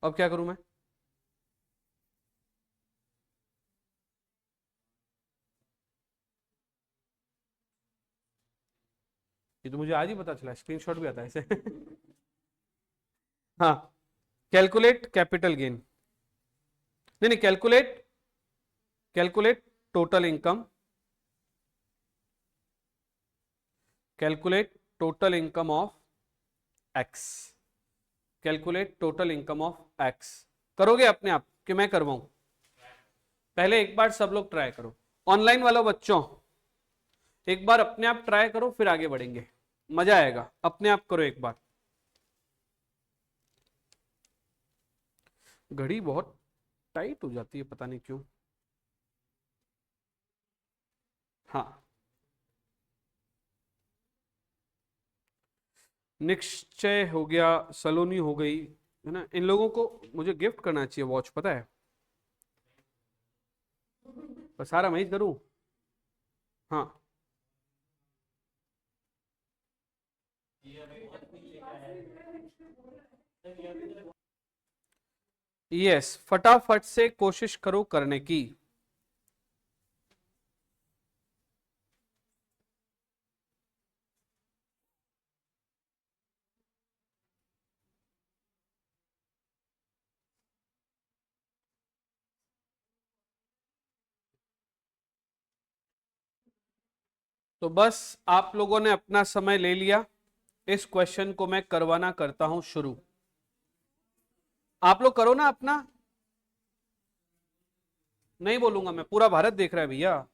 अब क्या करूं मैं। ये तो मुझे आज ही पता चला, स्क्रीनशॉट भी आता है ऐसे हाँ, कैलकुलेट कैपिटल गेन, नहीं नहीं, calculate, calculate total income, calculate total income of x, calculate total income of x. करोगे अपने आप कि मैं करवाऊं, पहले एक बार सब लोग ट्राई करो, ऑनलाइन वालों बच्चों एक बार अपने आप ट्राई करो, फिर आगे बढ़ेंगे, मजा आएगा, अपने आप करो एक बार। घड़ी बहुत टाइट हो जाती है, पता नहीं क्यों। हाँ, निश्चय हो गया, सलोनी हो गई, है ना। इन लोगों को मुझे गिफ्ट करना चाहिए वॉच, पता है, पर सारा मैं ही करूं। हाँ, यस, फटाफट से कोशिश करो करने की। तो बस आप लोगों ने अपना समय ले लिया, इस क्वेश्चन को मैं करवाना करता हूं शुरू। आप लोग करो ना अपना, नहीं बोलूंगा मैं, पूरा भारत देख रहा है भैया।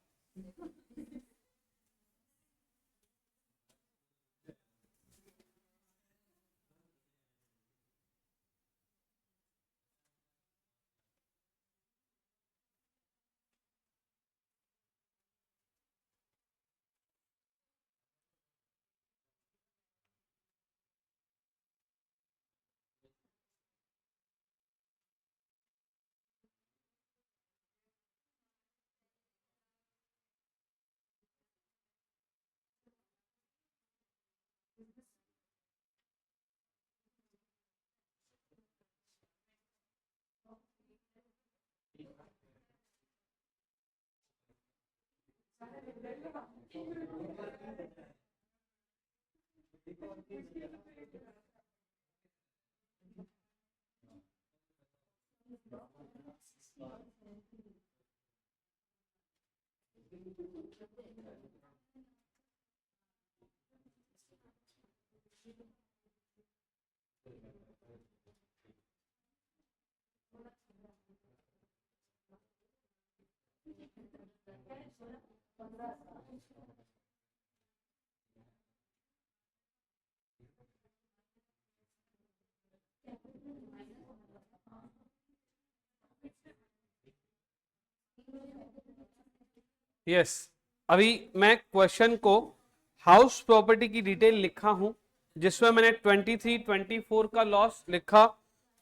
यस, अभी मैं क्वेश्चन को हाउस प्रॉपर्टी की डिटेल लिखा हूं, जिसमें मैंने 23-24 का लॉस लिखा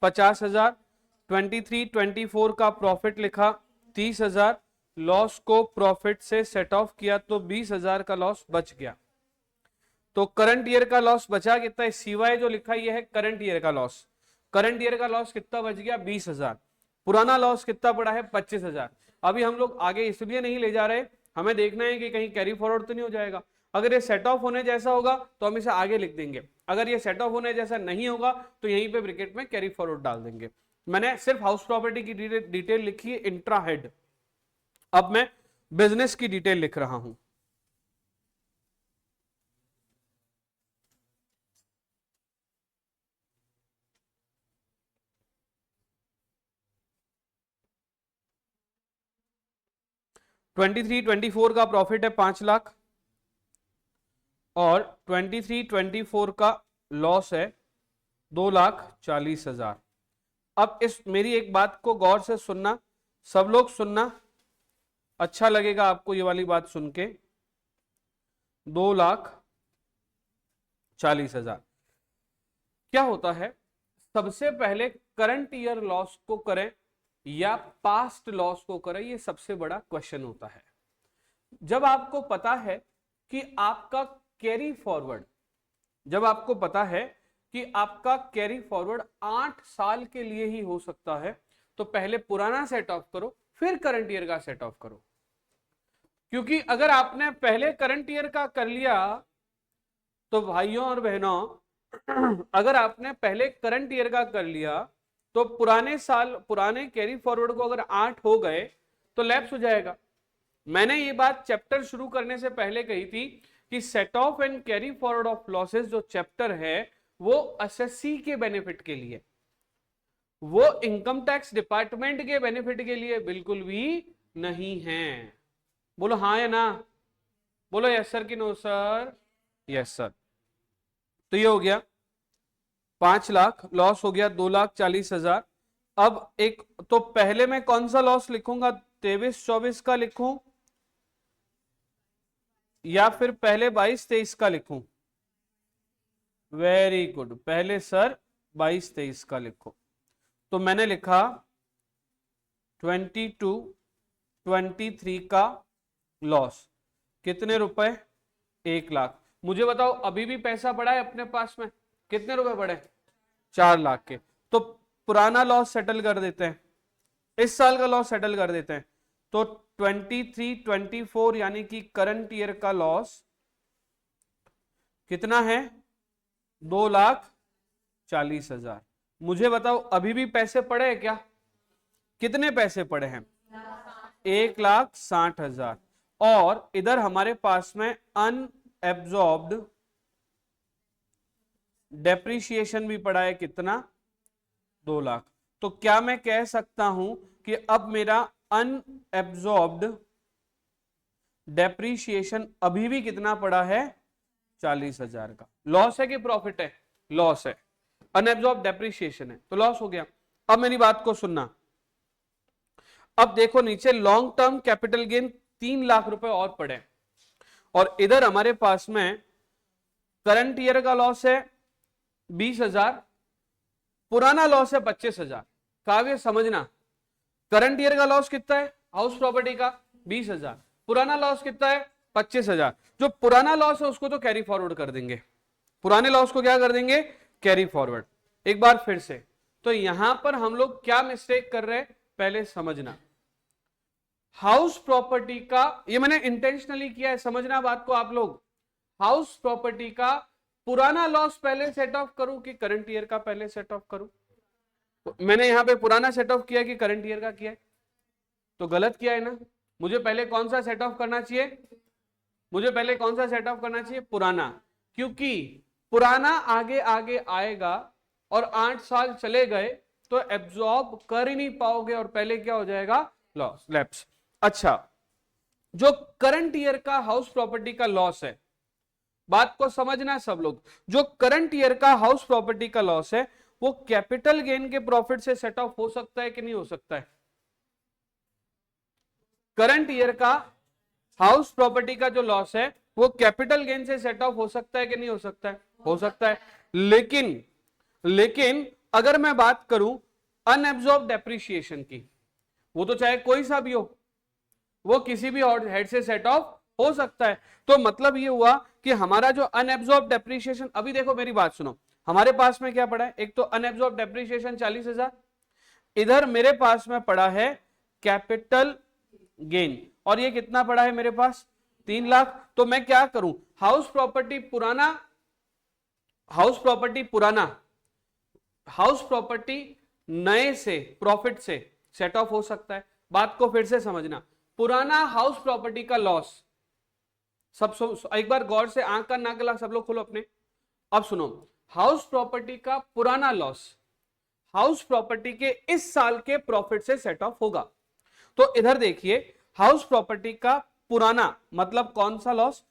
50,000, 23-24 का प्रॉफिट लिखा 30,000, लॉस को प्रॉफिट से सेट ऑफ किया तो 20,000 का लॉस बच गया। तो करंट ईयर का लॉस बचा कितना है, सिवाय जो लिखा यह है करंट ईयर का लॉस। करंट ईयर का लॉस कितना बच गया, 20,000। पुराना लॉस कितना पड़ा है, 25,000। अभी हम लोग आगे इसलिए नहीं ले जा रहे, हमें देखना है कि कहीं कैरी फॉरवर्ड तो नहीं हो जाएगा। अगर ये सेट ऑफ होने जैसा होगा तो हम इसे आगे लिख देंगे, अगर ये सेट ऑफ होने जैसा नहीं होगा तो यहीं पे ब्रैकेट में कैरी फॉरवर्ड डाल देंगे। मैंने सिर्फ हाउस प्रॉपर्टी की डिटेल लिखी है इंट्रा हेड। अब मैं बिजनेस की डिटेल लिख रहा हूं। ट्वेंटी थ्री 24 का प्रॉफिट है 5 लाख और 23-24 का लॉस है 2,40,000। अब इस मेरी एक बात को गौर से सुनना, सब लोग सुनना, अच्छा लगेगा आपको ये वाली बात सुन के। 2,40,000 क्या होता है, सबसे पहले करंट ईयर लॉस को करें या पास्ट लॉस को करें, ये सबसे बड़ा क्वेश्चन होता है। जब आपको पता है कि आपका कैरी फॉरवर्ड, जब आपको पता है कि आपका कैरी फॉरवर्ड 8 साल के लिए ही हो सकता है, तो पहले पुराना सेट ऑफ करो फिर करंट ईयर का सेट ऑफ करो। क्योंकि अगर आपने पहले करंट ईयर का कर लिया तो भाइयों और बहनों, अगर आपने पहले करंट ईयर का कर लिया तो पुराने साल, पुराने कैरी फॉरवर्ड को अगर 8 हो गए तो लैप्स हो जाएगा। मैंने ये बात चैप्टर शुरू करने से पहले कही थी कि set off and carry forward of losses जो चैप्टर है वो एसएससी के बेनिफिट के लिए, वो इनकम टैक्स डिपार्टमेंट के बेनिफिट के लिए बिल्कुल भी नहीं है। बोलो हाँ या ना, बोलो यस सर कि नो सर। Yes sir. तो ये हो गया 5 लाख, लॉस हो गया 2,40,000। अब एक तो पहले मैं कौन सा लॉस लिखूंगा, 23-24 का लिखूं या फिर पहले 22-23 का लिखूं? वेरी गुड, पहले सर 22-23 का लिखो। तो मैंने लिखा 22-23 का लॉस कितने रुपए, 1 लाख। मुझे बताओ अभी भी पैसा पड़ा है अपने पास में, कितने रुपए पड़े, 4 लाख के। तो पुराना लॉस सेटल कर देते हैं, इस साल का लॉस सेटल कर देते हैं। तो 23-24 यानी कि करंट ईयर का लॉस कितना है, 2,40,000। मुझे बताओ अभी भी पैसे पड़े हैं क्या, कितने पैसे पड़े हैं, 1,60,000। और इधर हमारे पास में अनएब्जॉर्ब्ड डेप्रिसिएशन भी पड़ा है, कितना, 2 लाख। तो क्या मैं कह सकता हूं कि अब मेरा अनएब्जॉर्ब्ड डेप्रिसिएशन अभी भी कितना पड़ा है, 40,000 का। लॉस है कि प्रॉफिट है, लॉस है, अनएब्जॉर्ब डेप्रिसिएशन है तो लॉस हो गया। अब मेरी बात को सुनना, अब देखो नीचे long term capital gain 3 lakh रुपए और पड़े और इधर हमारे पास में करंट ईयर का लॉस है 20,000, पुराना लॉस है 25,000। काव्य समझना, करंट ईयर का लॉस कितना है हाउस प्रॉपर्टी का 20,000, पुराना लॉस कितना है 25,000। जो पुराना लॉस है उसको तो कैरी फॉरवर्ड कर देंगे, पुराने लॉस को क्या कर देंगे, कैरी फॉरवर्ड। एक बार फिर से, तो यहां पर हम लोग क्या मिस्टेक कर रहे हैं पहले समझना। हाउस प्रॉपर्टी का, ये मैंने इंटेंशनली किया है, समझना बात को आप लोग। हाउस प्रॉपर्टी का पुराना लॉस पहले सेट ऑफ करूं कि करंट ईयर का पहले सेट ऑफ करूं? तो मैंने यहां पे पुराना सेट ऑफ किया कि करंट ईयर का किया है, तो गलत किया है ना। मुझे पहले कौन सा सेट ऑफ करना चाहिए, मुझे पहले कौन सा सेट ऑफ करना चाहिए? पुराना, क्योंकि पुराना आगे आगे आएगा और 8 साल चले गए तो एब्जॉर्ब कर ही नहीं पाओगे और पहले क्या हो जाएगा? Loss, lapse. अच्छा, जो करंट ईयर का हाउस प्रॉपर्टी का लॉस है, बात को समझना सब लोग, जो करंट ईयर का हाउस प्रॉपर्टी का लॉस है वो कैपिटल गेन के प्रॉफिट से सेट ऑफ हो सकता है कि नहीं हो सकता है? करंट ईयर का हाउस प्रॉपर्टी का जो लॉस है वो कैपिटल गेन से सेट ऑफ हो सकता है कि नहीं हो सकता है? हो सकता है। लेकिन अगर मैं बात करूं अनएब्जॉर्ब डेप्रिसिएशन की, वो तो चाहे कोई सा भी हो, वो किसी भी हेड से सेट ऑफ हो सकता है। तो मतलब ये हुआ कि हमारा जो अनएब्जॉर्ब डेप्रिसिएशन, अभी देखो मेरी बात सुनो, हमारे पास में क्या पड़ा है? एक तो अनएब्जॉर्ब डेप्रिसिएशन 40,000, इधर मेरे पास में पड़ा है कैपिटल गेन, और ये कितना पड़ा है मेरे पास? 3 लाख। तो मैं क्या करूं? हाउस प्रॉपर्टी नए से प्रॉफिट से सेट ऑफ हो सकता है। बात को फिर से समझना, पुराना हाउस प्रॉपर्टी का लॉस, सब एक बार गौर से आंख का नाक गला सब लोग खोलो अपने। अब सुनो, हाउस प्रॉपर्टी का पुराना लॉस हाउस प्रॉपर्टी के इस साल के प्रॉफिट से सेट ऑफ होगा। तो इधर देखिए, हाउस प्रॉपर्टी का पुराना मतलब कौन सा लॉस?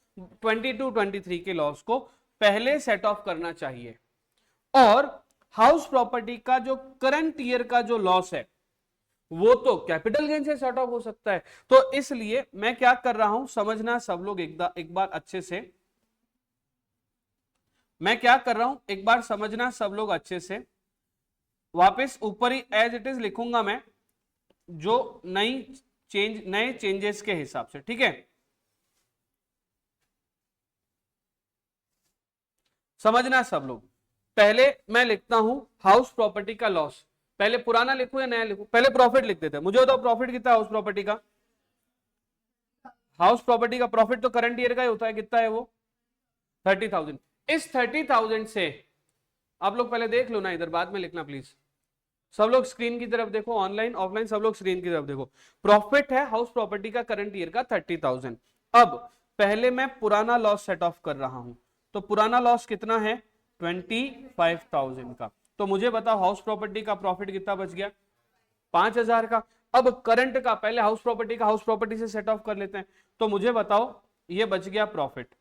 22-23 के लॉस को पहले सेट ऑफ करना चाहिए, और हाउस प्रॉपर्टी का जो करंट ईयर का जो लॉस है वो तो कैपिटल गेन से सेट ऑफ हो सकता है। तो इसलिए मैं क्या कर रहा हूं, समझना सब लोग एक बार अच्छे से, मैं क्या कर रहा हूं एक बार समझना सब लोग अच्छे से। वापस ऊपर ही एज इट इज लिखूंगा मैं, जो नए चेंजेस के हिसाब से, ठीक है? समझना सब लोग। पहले मैं लिखता हूं हाउस प्रॉपर्टी का लॉस, पहले पुराना लिखूं या नया लिखूं? पहले प्रॉफिट लिख देते हैं। मुझे बताओ प्रॉफिट कितना है हाउस प्रॉपर्टी का? हाउस प्रॉपर्टी का प्रॉफिट तो करंट ईयर का ही होता है, कितना है वो? 30,000। इस 30,000 से आप लोग पहले देख लो ना, इधर बाद में लिखना प्लीज। सब लोग स्क्रीन की तरफ देखो, ऑनलाइन ऑफलाइन सब लोग स्क्रीन की तरफ देखो। प्रॉफिट है हाउस प्रॉपर्टी का करंट ईयर का 30,000। अब पहले मैं पुराना लॉस सेट ऑफ कर रहा हूं, तो पुराना लॉस कितना है? 25,000 का। तो मुझे बताओ हाउस प्रॉपर्टी का प्रॉफिट कितना बच गया? 5,000 का। अब करंट का पहले हाउस प्रॉपर्टी से सेट ऑफ कर लेते हैं। तो मुझे बताओ ये बच गया प्रॉफिट।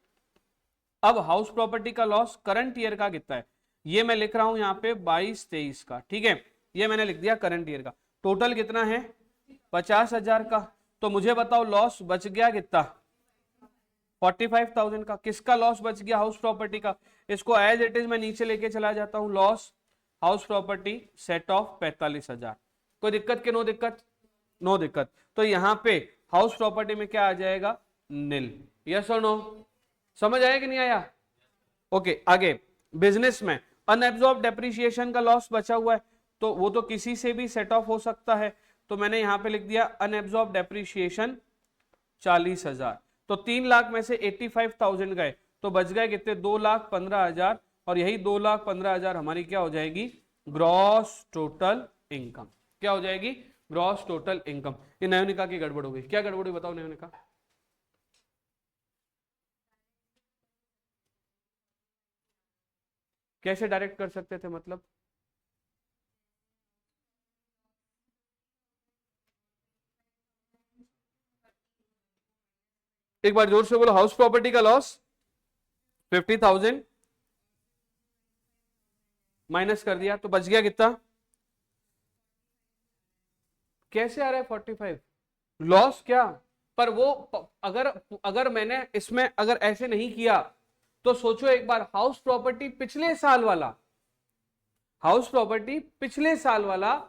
अब हाउस प्रॉपर्टी का लॉस करंट ईयर का कितना है? ये मैं लिख रहा हूं यहां पे 22-23 का, ठीक है? ये मैंने लिख दिया करंट ईयर का। टोटल कितना है? 50,000 का। तो मुझे बताओ लॉस बच गया कितना? 45,000 का। किसका लॉस बच गया? हाउस प्रॉपर्टी का। इसको एज इट इज मैं नीचे लेके चला जाता हूं, loss house property set of 45,000। कोई दिक्कत के नो दिक्कत? नो दिक्कत। तो यहां पे हाउस प्रॉपर्टी में क्या आ जाएगा? नील। यस और नो? समझ आया कि नहीं आया? ओके, आगे बिजनेस में अनएब्जॉर्ब डेप्रिसिएशन का लॉस बचा हुआ है, तो वो तो किसी से भी सेट ऑफ हो सकता है। तो मैंने यहां पे लिख दिया अनएब्जॉर्ब डेप्रिसिएशन 40,000। तो 3 लाख में से 85,000 गए, तो बच गए कितने? 2,15,000। और यही 2,15,000 हमारी क्या हो जाएगी? Gross total income. क्या हो जाएगी? Gross total income. ये नयोनिका की गड़बड़ हो गई। क्या गड़बड़ हुई बताओ नयोनिका? कैसे डायरेक्ट कर सकते थे मतलब? एक बार जोर से बोलो, हाउस प्रॉपर्टी का लॉस 50,000 माइनस कर दिया, तो बच गया कितना? कैसे आ रहा है 45 लॉस? क्या पर वो अगर अगर मैंने इसमें अगर ऐसे नहीं किया तो सोचो एक बार, हाउस प्रॉपर्टी पिछले साल वाला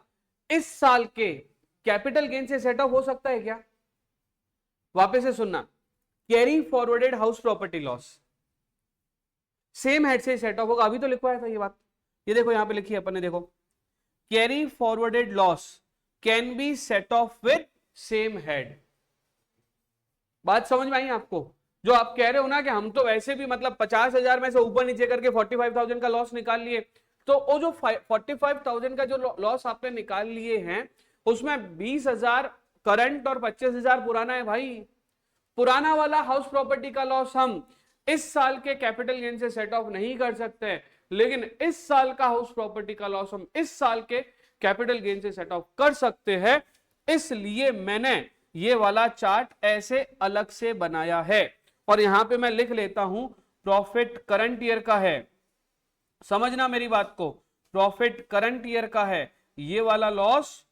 इस साल के कैपिटल गेन से सेट ऑफ हो सकता है क्या? वापस से सुनना, carry forwarded house property loss same head से सेट ऑफ होगा। अभी तो लिखवाया था ये बात, ये देखो यहां पे लिखी है अपन ने, देखो carry forwarded loss can be set of with same head. बात समझ में आई आपको? जो आप कह रहे हो ना कि हम तो वैसे भी मतलब 50,000 में से ऊपर नीचे करके 45,000 का लॉस निकाल लिए, तो वो जो 45,000 का जो लॉस आपने निकाल लिए हैं उसमें 20,000 करंट और 25,000 पुराना है भाई। पुराना वाला हाउस प्रॉपर्टी का लॉस हम इस साल के कैपिटल गेन से सेट ऑफ नहीं कर सकते, लेकिन इस साल का हाउस प्रॉपर्टी का लॉस हम इस साल के कैपिटल गेन से सेट ऑफ कर सकते हैं। इसलिए मैंने ये वाला चार्ट ऐसे अलग से बनाया है और यहां पे मैं लिख लेता हूं प्रॉफिट करंट ईयर का है। समझना मेरी बात को, प्रॉफिट करंट ईयर का है, ये वाला लॉस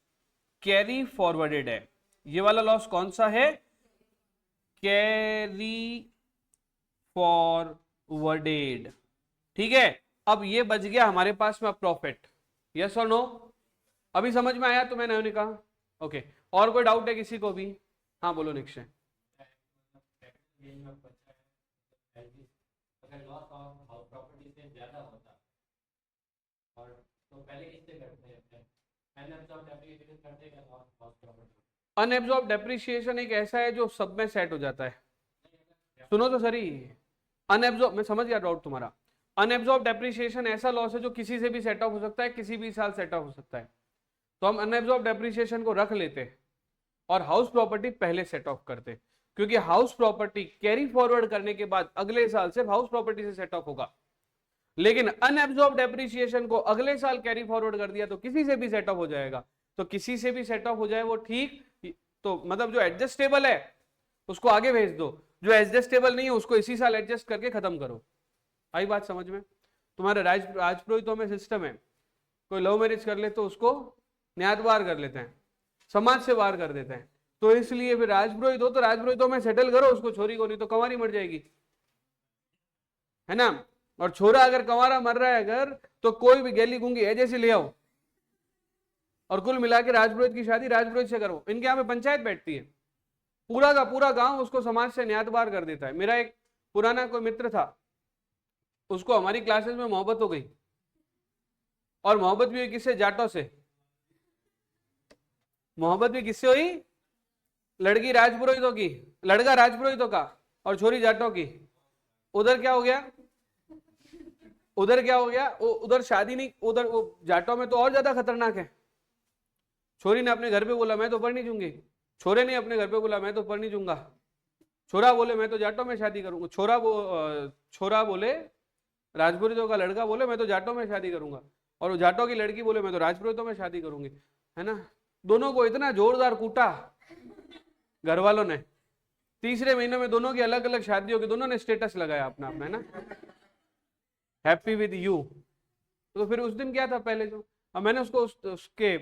कैरी फॉरवर्डेड है। ये वाला लॉस कौन सा है? Carry forwarded. ठीक है, अब ये बच गया हमारे पास में प्रॉफिट। यस और नो? अभी समझ में आया तो मैंने कहा ओके। और कोई डाउट है किसी को भी? हाँ बोलो निक्षय। अनएब्सॉर्ब डेप्रिसिएशन एक ऐसा है जो सब में सेट हो जाता है। सुनो तो सही, अनएब्सॉर्ब, मैं समझ गया डाउट तुम्हारा। अनएब्सॉर्ब डेप्रिसिएशन ऐसा लॉस है जो किसी से भी सेट ऑफ हो सकता है, किसी भी साल सेट ऑफ हो सकता है। तो हम अनएब्सॉर्ब डेप्रिसिएशन को रख लेते और हाउस प्रॉपर्टी पहले सेट ऑफ करते, क्योंकि हाउस प्रॉपर्टी कैरी फॉरवर्ड करने के बाद अगले साल सिर्फ हाउस प्रॉपर्टी से सेट ऑफ होगा। लेकिन अनएब्सॉर्ब डेप्रिसिएशन को अगले साल कैरी फॉरवर्ड कर दिया तो किसी से भी सेट ऑफ हो जाएगा। तो किसी से भी सेट ऑफ हो जाए वो ठीक, तो मतलब जो एडजस्टेबल है उसको आगे भेज दो, जो एडजस्टेबल नहीं है उसको इसी साल एडजस्ट करके खत्म करो। आई बात समझ में? तुम्हारे राजपुरोहितों में सिस्टम है, कोई लव मैरिज कर ले तो उसको न्यात बार कर लेते हैं, समाज से बाहर कर देते हैं। तो इसलिए फिर राजपुरोहित हो तो राजपुरोहितों में सेटल करो उसको, छोरी को, नहीं तो कंवारी मर जाएगी, है ना। और छोरा अगर कंवारा मर रहा है अगर, तो कोई भी गैली गुंगी है जैसे ले आओ और कुल मिला के राजपुरोहित की शादी राजपुरोहित से करो। इनके यहाँ पे पंचायत बैठती है, पूरा का पूरा गांव उसको समाज से न्यात बार कर देता है। मेरा एक पुराना कोई मित्र था, उसको हमारी क्लासेस में मोहब्बत हो गई, और मोहब्बत भी हुई किससे? जाटों से। मोहब्बत भी किससे हुई? लड़की राजपुरोहितों की, लड़का राजपुरोहितों का और छोरी जाटों की। उधर क्या हो गया? उधर क्या हो गया? उधर शादी नहीं, उधर वो जाटों में तो और ज्यादा खतरनाक है। छोरी ने अपने घर पे बोला मैं तो पर नहीं दूंगी, छोरे ने अपने घर पे बोला मैं तो पर नहीं दूंगा। छोरा बोले मैं तो जाटों में शादी करूंगा, छोरा बोले राजपुरोहितों का लड़का बोले मैं तो जाटों में शादी करूंगा, और वो जाटों की लड़की बोले मैं तो राजपुरोहितों में शादी करूंगी, है ना। दोनों को इतना जोरदार कूटा घर वालों ने, तीसरे महीने में दोनों की अलग अलग शादियों की, दोनों ने स्टेटस लगाया अपना अपना, है ना, हैप्पी विद यू। तो फिर उस दिन क्या था पहले जो, अब मैंने उसको उसके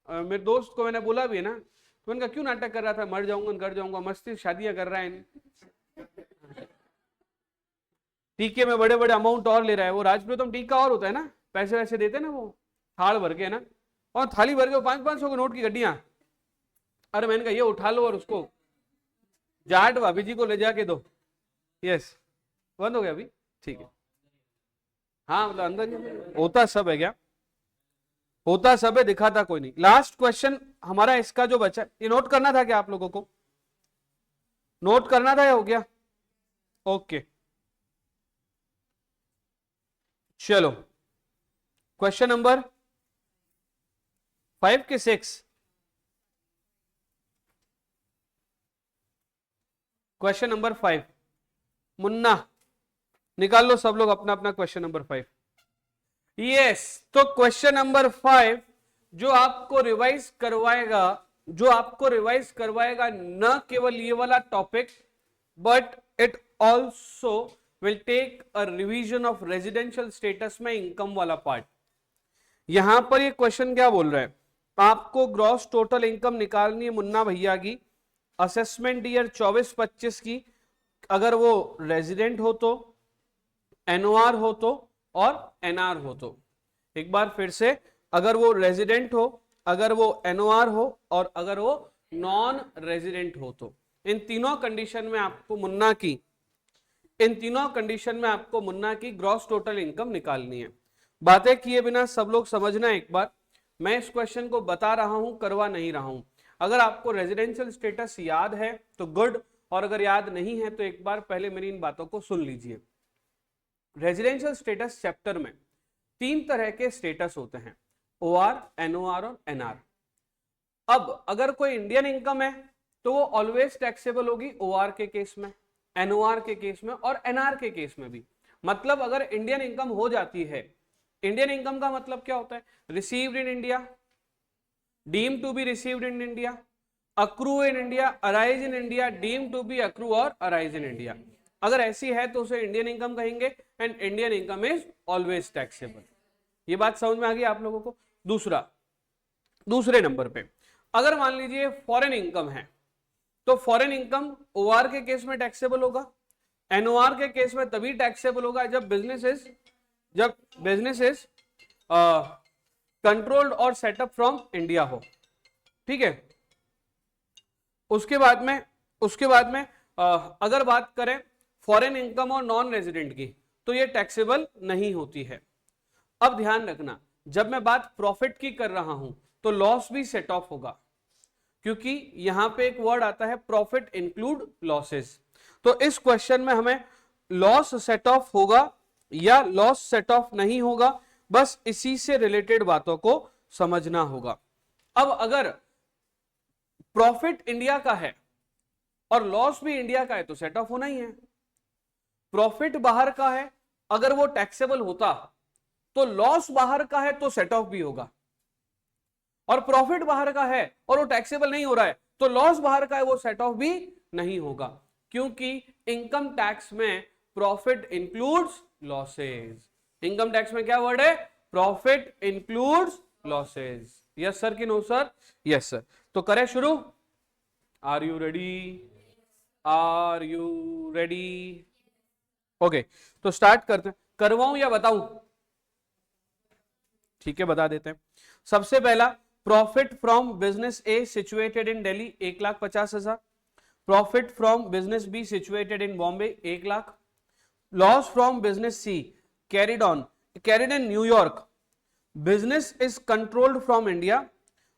मेरे दोस्त को मैंने बोला भी है ना, तो मैंने कहा क्यों नाटक कर रहा था, मर जाऊंगा कर जाऊंगा, मस्ती शादियां कर रहा है, टीके में बड़े बड़े अमाउंट और ले रहा है। वो राजपुरोहित में टीका और होता है ना, पैसे वैसे देते ना वो थाल भर के ना, और थाली भर के 500-500 के नोट की गड्डियां। अरे मैंने कहा ये उठा लो और उसको जाट भाभी जी को ले जाके दो। यस, बंद हो गया अभी, ठीक है। हाँ मतलब अंदर होता सब है क्या? होता सब है, दिखाता कोई नहीं। लास्ट क्वेश्चन हमारा इसका जो बचा, ये नोट करना था क्या आप लोगों को? नोट करना था या हो गया? ओके चलो, क्वेश्चन नंबर 5 के 6, क्वेश्चन नंबर 5, मुन्ना निकाल लो सब लोग अपना अपना क्वेश्चन नंबर 5। यस, तो क्वेश्चन नंबर 5 जो आपको रिवाइज करवाएगा, न केवल ये वाला topic, but it also will take a revision of residential status में इनकम वाला पार्ट। यहां पर ये क्वेश्चन क्या बोल रहा है, आपको ग्रॉस टोटल इनकम निकालनी है मुन्ना भैया की, असेसमेंट ईयर 24-25 की, अगर वो रेजिडेंट हो तो, एनओआर हो तो, और एनआर हो तो। एक बार फिर से, अगर वो रेजिडेंट हो, अगर वो एनओआर हो, और अगर वो नॉन रेजिडेंट हो तो, इन तीनों कंडीशन में आपको मुन्ना की ग्रॉस टोटल इनकम निकालनी है। बातें किए बिना सब लोग समझना एक बार, मैं इस क्वेश्चन को बता रहा हूं, करवा नहीं रहा हूं। अगर आपको रेजिडेंशियल स्टेटस याद है तो गुड, और अगर याद नहीं है तो एक बार पहले मेरी इन बातों को सुन लीजिए। रेजिडेंशियल स्टेटस चैप्टर में 3 तरह के स्टेटस होते हैं, ओआर, एनओआर और एनआर। अब अगर कोई इंडियन इनकम है, 3 तरह के स्टेटस होते हैं, ओआर, एनओआर और एनआर। अब अगर कोई इंडियन इनकम है, 3 तरह के स्टेटस होते हैं, ओआर, एनओआर और एनआर। तो वो ऑलवेज टैक्सेबल होगी ओआर के केस में, एनओआर के केस में और एनआर के केस में भी। मतलब अगर इंडियन इनकम हो जाती है, इंडियन इनकम का मतलब क्या होता है? Received in India, deemed to be received in India, accrue in India, arise in India, deemed to be accrue और अराइज इन इंडिया। अगर ऐसी है तो उसे इंडियन इनकम कहेंगे and Indian income is always taxable. ये बात समझ में आ गई आप लोगों को? दूसरे नंबर पे अगर मान लीजिए फॉरेन इनकम है, तो फॉरेन इनकम ओआर के केस में टैक्सेबल होगा, एनओआर के केस में तभी टैक्सेबल होगा जब बिजनेस इज कंट्रोल्ड और सेटअप फ्रॉम इंडिया हो। ठीक है, उसके बाद में अगर बात करें फॉरेन इनकम और नॉन रेजिडेंट की, तो ये टैक्सेबल नहीं होती है। अब ध्यान रखना, जब मैं बात प्रॉफिट की कर रहा हूं तो लॉस भी सेट ऑफ होगा, क्योंकि यहां पे एक वर्ड आता है प्रॉफिट इंक्लूड लॉसेस। तो इस क्वेश्चन में हमें लॉस सेट ऑफ होगा या लॉस सेट ऑफ नहीं होगा, बस इसी से रिलेटेड बातों को समझना होगा। अब अगर प्रॉफिट इंडिया का है और लॉस भी इंडिया का है तो सेट ऑफ होना ही है। प्रॉफिट बाहर का है, अगर वो टैक्सेबल होता तो लॉस बाहर का है तो सेट ऑफ भी होगा, और प्रॉफिट बाहर का है और वो टैक्सेबल नहीं हो रहा है तो लॉस बाहर का है, वो सेट ऑफ भी नहीं होगा, क्योंकि इनकम टैक्स में profit includes losses. Income tax में क्या वर्ड है? Profit includes losses. Yes sir कि नो सर? Yes sir. तो करें शुरू? Are you ready? Are you ready? Okay, तो स्टार्ट करते हैं। करवाऊं या बताऊं? ठीक है, बता देते हैं। सबसे पहला, profit from business A situated in Delhi 1,50,000। Profit from business B situated in Bombay 1 lakh. Loss from business C carried in New York, business is controlled from India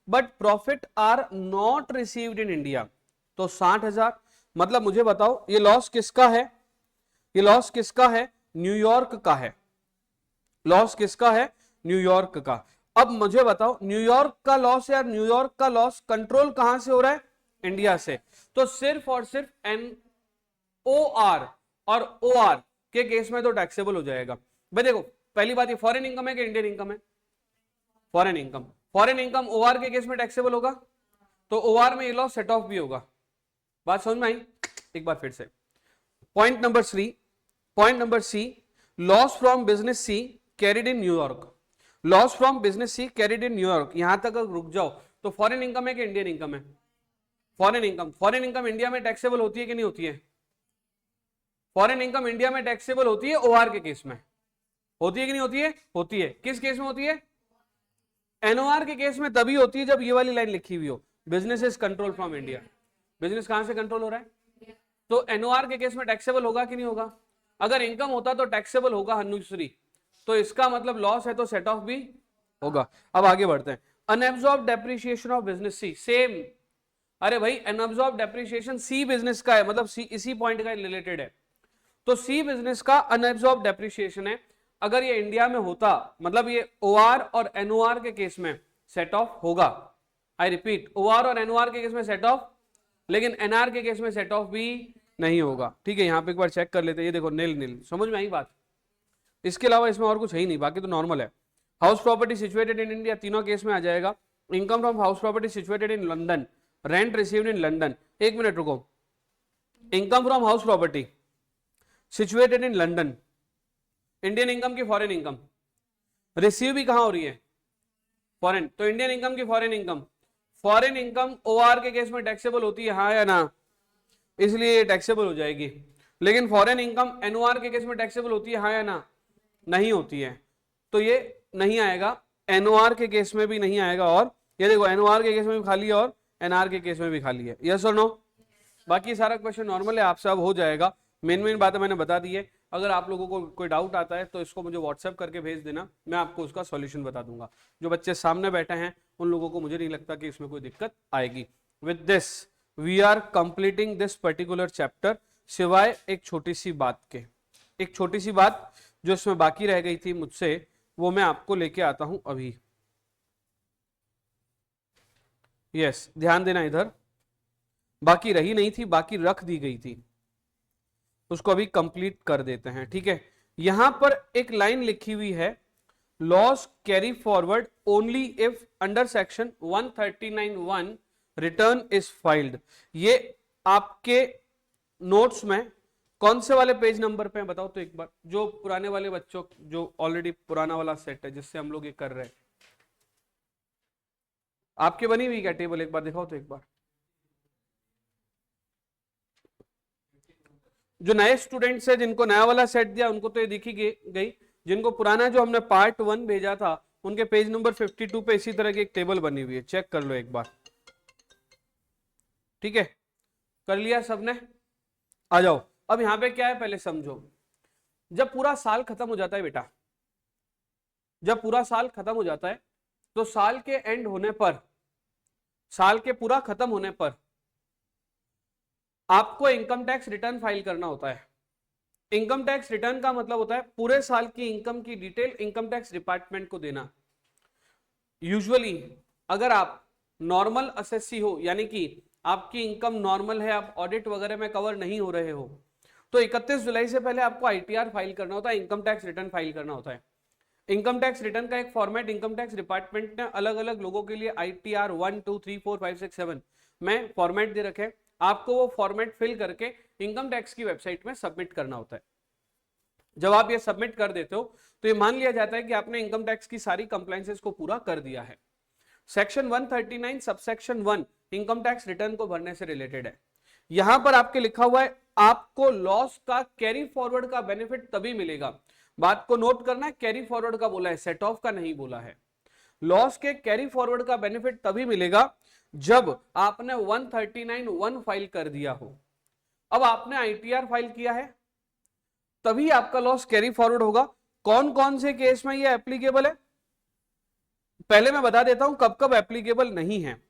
but profit are not received in India, तो 60,000। मतलब मुझे बताओ ये loss किसका है? ये loss किसका है? न्यूयॉर्क का है। लॉस किसका है? न्यूयॉर्क का। अब मुझे बताओ न्यूयॉर्क का लॉस या न्यूयॉर्क का लॉस कंट्रोल कहां से हो रहा है? इंडिया से। तो सिर्फ और सिर्फ एनओआर और ओआर के केस में तो टैक्सेबल हो जाएगा। भाई देखो, पहली बात, ये फॉरेन इनकम है कि इंडियन इनकम है? Foreign income. Foreign income OR के केस में टैक्सेबल होगा, तो ओआर में ये लॉस सेट ऑफ भी होगा। बात समझ में आई? एक बार फिर से। Point number C, loss from business C carried in New York. Loss from business C carried in New York, यहां तक अगर रुक जाओ तो फॉरेन इनकम है कि इंडियन इनकम है? Foreign income. Foreign income India में टैक्सेबल होती है कि नहीं होती है? फॉरेन इनकम इंडिया में टैक्सेबल होती है ओआर के केस में। होती है कि नहीं होती है? होती है। किस केस में होती है? एनओआर के केस में तभी होती है जब ये वाली लाइन लिखी हुई हो, business is control from India. Business कहां से कंट्रोल हो रहा है? तो एनओआर के केस में टैक्सेबल होगा कि नहीं होगा? अगर इनकम होता तो टैक्सेबल होगा हनुश्री, तो इसका मतलब लॉस है तो सेट ऑफ भी होगा। अब आगे बढ़ते हैं। Unabsorb depreciation of business C, same. अरे भाई, अनएब्सॉर्ब डेप्रिसिएशन सी बिजनेस का है, मतलब सी इसी पॉइंट का रिलेटेड है। तो सी बिजनेस का अनएब्सॉर्ब डेप्रिसिएशन है। अगर ये इंडिया में होता, मतलब ये ओआर और एनओआर के केस में सेट ऑफ होगा। आई रिपीट, ओआर और एनओआर के केस में सेट ऑफ, लेकिन एनआर के केस में सेट ऑफ भी नहीं होगा। ठीक है, यहां पे एक बार चेक कर लेते हैं। ये देखो, नील नील, समझ में आई बात? इसके अलावा इसमें और कुछ है ही नहीं, बाकी तो नॉर्मल है। House property situated in India, तीनों केस में आ जाएगा। Income from house property situated in London, rent received in London. एक मिनट रुको, income from house property situated in London, Indian income की फॉरेन इनकम, रिसीव भी कहां हो रही है? फॉरेन। तो इंडियन इनकम की foreign income, foreign income OR के केस में टैक्सेबल होती है, हाँ या ना? इसलिए ये टैक्सेबल हो जाएगी। लेकिन फॉरेन इनकम एनओआर के केस में टैक्सेबल होती है, हाँ या ना? नहीं होती है, तो ये नहीं आएगा। एनओआर के केस में भी नहीं आएगा, और ये देखो एनओआर के केस में भी खाली है और एनआर के केस में भी खाली है। यस और नो? बाकी सारा क्वेश्चन नॉर्मल है, आपसे अब हो जाएगा। मेन बातें मैंने बता दी है। अगर आप लोगों को कोई डाउट आता है तो इसको मुझे व्हाट्सएप करके भेज देना, मैं आपको उसका सॉल्यूशन बता दूंगा। जो बच्चे सामने बैठे हैं उन लोगों को मुझे नहीं लगता कि इसमें कोई दिक्कत आएगी। With this we are completing this particular chapter, सिवाय एक छोटी सी बात के। एक छोटी सी बात जो इसमें बाकी रह गई थी मुझसे, वो मैं आपको लेके आता हूं अभी। यस, ध्यान देना इधर। बाकी रही नहीं थी, बाकी रख दी गई थी, उसको अभी कंप्लीट कर देते हैं। ठीक है, यहां पर एक लाइन लिखी हुई है, loss carry forward only if under section 139(1) return is filed. ये आपके नोट्स में कौन से वाले पेज नंबर पे है बताओ तो एक बार, जो पुराने वाले बच्चों, जो ऑलरेडी पुराना वाला सेट है जिससे हम लोग ये कर रहे हैं, आपके बनी हुई क्या टेबल, एक बार दिखाओ तो एक बार। जो नए स्टूडेंट्स है जिनको नया वाला सेट दिया उनको तो ये दिखी गई, जिनको पुराना जो हमने पार्ट 1 भेजा था उनके पेज नंबर 52 पे इसी तरह की एक टेबल बनी हुई है, चेक कर लो एक बार। ठीक है, कर लिया सबने, आ जाओ। अब यहां पे क्या है पहले समझो, जब पूरा साल खत्म हो जाता है बेटा, जब पूरा साल खत्म हो जाता है तो साल के एंड होने पर, साल के पूरा खत्म होने पर आपको इनकम टैक्स रिटर्न फाइल करना होता है। इनकम टैक्स रिटर्न का मतलब होता है पूरे साल की इनकम की डिटेल इनकम टैक्स डिपार्टमेंट को देना। यूजुअली अगर आप नॉर्मल असेसी हो, यानी कि आपकी इनकम नॉर्मल है, आप ऑडिट वगैरह में कवर नहीं हो रहे हो, तो 31 जुलाई से पहले आपको आईटीआर फाइल करना होता है, इनकम टैक्स रिटर्न फाइल करना होता है। इनकम टैक्स रिटर्न का एक फॉर्मेट इनकम टैक्स डिपार्टमेंट ने अलग अलग लोगों के लिए आईटीआर 1 2 3 4 5 6 7 में फॉर्मेट दे रखे। आपको वो फॉर्मेट फिल करके इनकम टैक्स की वेबसाइट में सबमिट करना होता है। जब आप ये सबमिट कर देते हो तो ये मान लिया जाता है कि आपने इनकम टैक्स की सारी कंप्लायंसेस को पूरा कर दिया है। Section 139 subsection 1 income tax return को भरने से रिलेटेड है। यहां पर आपके लिखा हुआ है आपको लॉस का कैरी फॉरवर्ड का बेनिफिट तभी मिलेगा। बात को नोट करना है, कैरी फॉरवर्ड का बोला है, सेट ऑफ का नहीं बोला है। लॉस के कैरी फॉरवर्ड का बेनिफिट तभी मिलेगा जब आपने 139(1) फाइल कर दिया हो। अब आपने आईटीआर फाइल किया है तभी आपका लॉस कैरी फॉरवर्ड होगा। कौन कौन से केस में ये एप्लीकेबल है पहले मैं बता देता हूं, कब कब एप्लीकेबल नहीं है।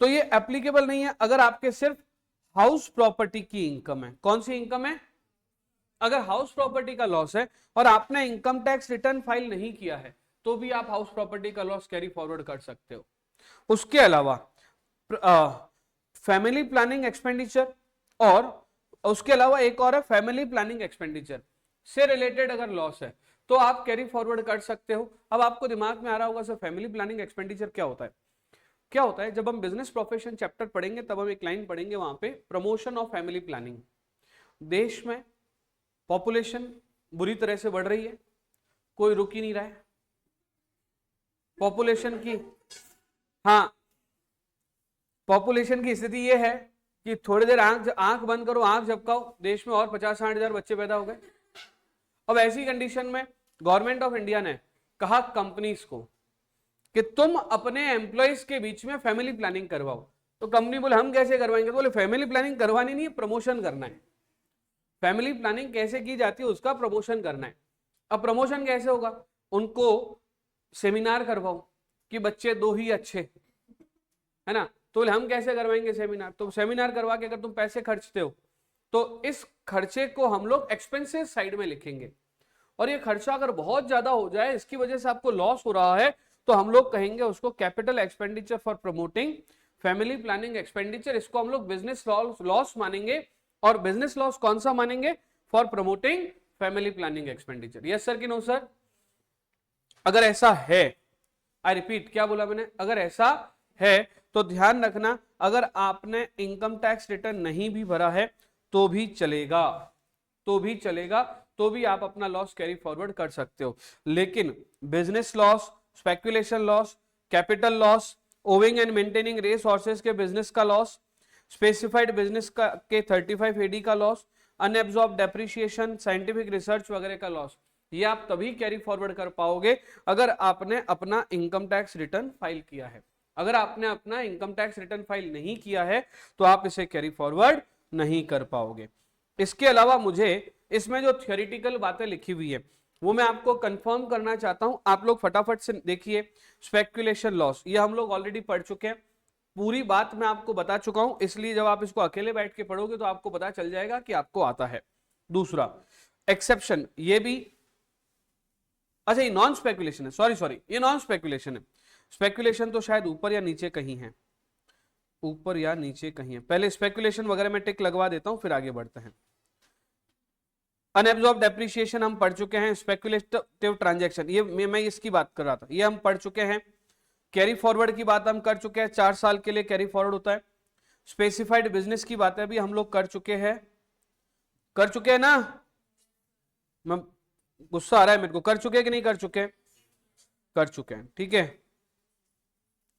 तो ये एप्लीकेबल नहीं है अगर आपके सिर्फ हाउस प्रॉपर्टी की इनकम है। कौन सी इनकम है? अगर हाउस प्रॉपर्टी का लॉस है और आपने इनकम टैक्स रिटर्न फाइल नहीं किया है तो भी आप हाउस प्रॉपर्टी का लॉस कैरी फॉरवर्ड कर सकते हो। उसके अलावा फैमिली प्लानिंग एक्सपेंडिचर, और उसके अलावा एक और है फैमिली प्लानिंग एक्सपेंडिचर से रिलेटेड अगर लॉस है तो आप कैरी फॉरवर्ड कर सकते हो। अब आपको दिमाग में आ रहा होगा सर फैमिली प्लानिंग एक्सपेंडिचर क्या होता है? क्या होता है, जब हम बिजनेस प्रोफेशन चैप्टर पढ़ेंगे तब हम एक लाइन पढ़ेंगे वहां पे, प्रमोशन ऑफ फैमिली प्लानिंग। देश में पॉपुलेशन बुरी तरह से बढ़ रही है, कोई रुक ही नहीं रहा है पॉपुलेशन की। हाँ, पॉपुलेशन की स्थिति यह है कि थोड़ी देर आंख बंद करो, आंख झपकाओ, देश में और 50-60 हजार बच्चे पैदा हो गए। अब ऐसी कंडीशन में गवर्नमेंट ऑफ इंडिया ने कहा कंपनीज को कि तुम अपने एम्प्लॉइज के बीच में फैमिली प्लानिंग करवाओ। तो कंपनी बोले हम कैसे करवाएंगे? तो बोले फैमिली प्लानिंग करवानी नहीं है, प्रमोशन करना है। फैमिली प्लानिंग कैसे की जाती है उसका प्रमोशन करना है। अब प्रमोशन कैसे होगा? उनको सेमिनार करवाओ कि बच्चे दो ही अच्छे, है ना। तो बोले हम कैसे करवाएंगे सेमिनार? तो सेमिनार करवा के अगर तुम पैसे खर्चते हो तो इस खर्चे को हम लोग एक्सपेंसेस साइड में लिखेंगे, और ये खर्चा अगर बहुत ज्यादा हो जाए, इसकी वजह से आपको लॉस हो रहा है, तो हम लोग कहेंगे उसको capital expenditure for promoting family planning expenditure. इसको हम लोग बिजनेस लॉस मानेंगे, और बिजनेस लॉस कौन सा मानेंगे? For promoting family planning expenditure. Yes sir कि नो सर? अगर ऐसा है, आई रिपीट, क्या बोला मैंने? अगर ऐसा है तो ध्यान रखना, अगर आपने इनकम टैक्स रिटर्न नहीं भी भरा है तो भी चलेगा, तो भी चलेगा, तो भी आप अपना लॉस कैरी फॉरवर्ड कर सकते हो। लेकिन business loss, speculation loss, capital loss, owning and maintaining race horses के बिजनेस का लॉस, स्पेसिफाइड बिजनेस का के 35 एडी का loss, unabsorbed depreciation, scientific research वगैरह का लॉस, ये आप तभी कैरी फॉरवर्ड कर पाओगे अगर आपने अपना इनकम टैक्स रिटर्न फाइल किया है। अगर आपने अपना इनकम टैक्स रिटर्न फाइल नहीं किया है तो आप इसे कैरी फॉरवर्ड नहीं कर पाओगे। इसके अलावा मुझे इसमें जो थियोरिटिकल बातें लिखी हुई है वो मैं आपको कंफर्म करना चाहता हूं, आप लोग फटाफट से देखिए। स्पेकुलेशन लॉस ये हम लोग ऑलरेडी पढ़ चुके हैं, पूरी बात मैं आपको बता चुका हूं, इसलिए जब आप इसको अकेले बैठ के पढ़ोगे तो आपको पता चल जाएगा कि आपको आता है। दूसरा एक्सेप्शन, ये भी, अच्छा ये नॉन स्पेकुलेशन है, सॉरी ये नॉन स्पेकुलेशन है, स्पेकुलेशन तो शायद ऊपर या नीचे कहीं है। ऊपर या नीचे कहीं है। पहले स्पेकुलेशन वगैरह में टिक लगवा देता हूं, फिर आगे बढ़ते हैं। अनएब्जॉर्ब डेप्रिसिएशन हम पढ़ चुके हैं। स्पेकुलेटिव ट्रांजैक्शन, ये मैं इसकी बात कर रहा था, ये हम पढ़ चुके हैं। कैरी फॉरवर्ड की बात हम कर चुके हैं, 4 साल के लिए कैरी फॉरवर्ड होता है। स्पेसिफाइड बिजनेस की बातें भी हम लोग कर चुके हैं ना। मैं गुस्सा आ रहा है मेरे को, कर चुके कि नहीं कर चुके? कर चुके हैं, ठीक है।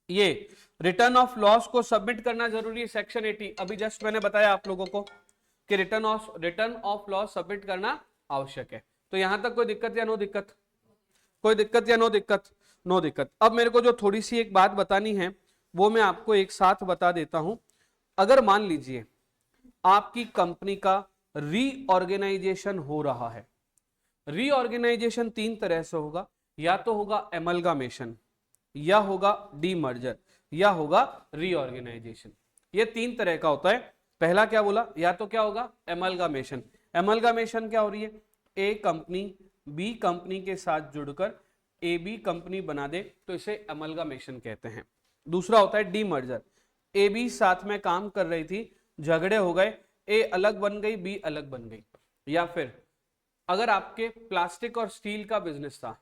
ये रिटर्न ऑफ लॉस को सबमिट करना जरूरी है, सेक्शन 80। अभी जस्ट मैंने बताया आप लोगों को कि रिटर्न ऑफ लॉस सबमिट करना आवश्यक है। तो यहां तक कोई दिक्कत या नो दिक्कत? कोई दिक्कत या नो दिक्कत? नो दिक्कत। अब मेरे को जो थोड़ी सी एक बात बतानी है वो मैं आपको एक साथ बता देता हूं। अगर मान लीजिए आपकी कंपनी का रीऑर्गेनाइजेशन हो रहा है, रीऑर्गेनाइजेशन 3 तरह से होगा, या तो होगा एमलगामेशन, या होगा डीमर्जर, या होगा रीऑर्गेनाइजेशन। ये 3 तरह का होता है। पहला क्या बोला? या तो क्या होगा? एमलगामेशन। एमलगामेशन क्या हो रही है? ए कंपनी बी कंपनी के साथ जुड़कर ए बी कंपनी बना दे, तो इसे एमलगामेशन कहते हैं। दूसरा होता है डीमर्जर। ए बी साथ में काम कर रही थी, झगड़े हो गए, ए अलग बन गई, बी अलग बन गई। या फिर अगर आपके प्लास्टिक और स्टील का बिजनेस था,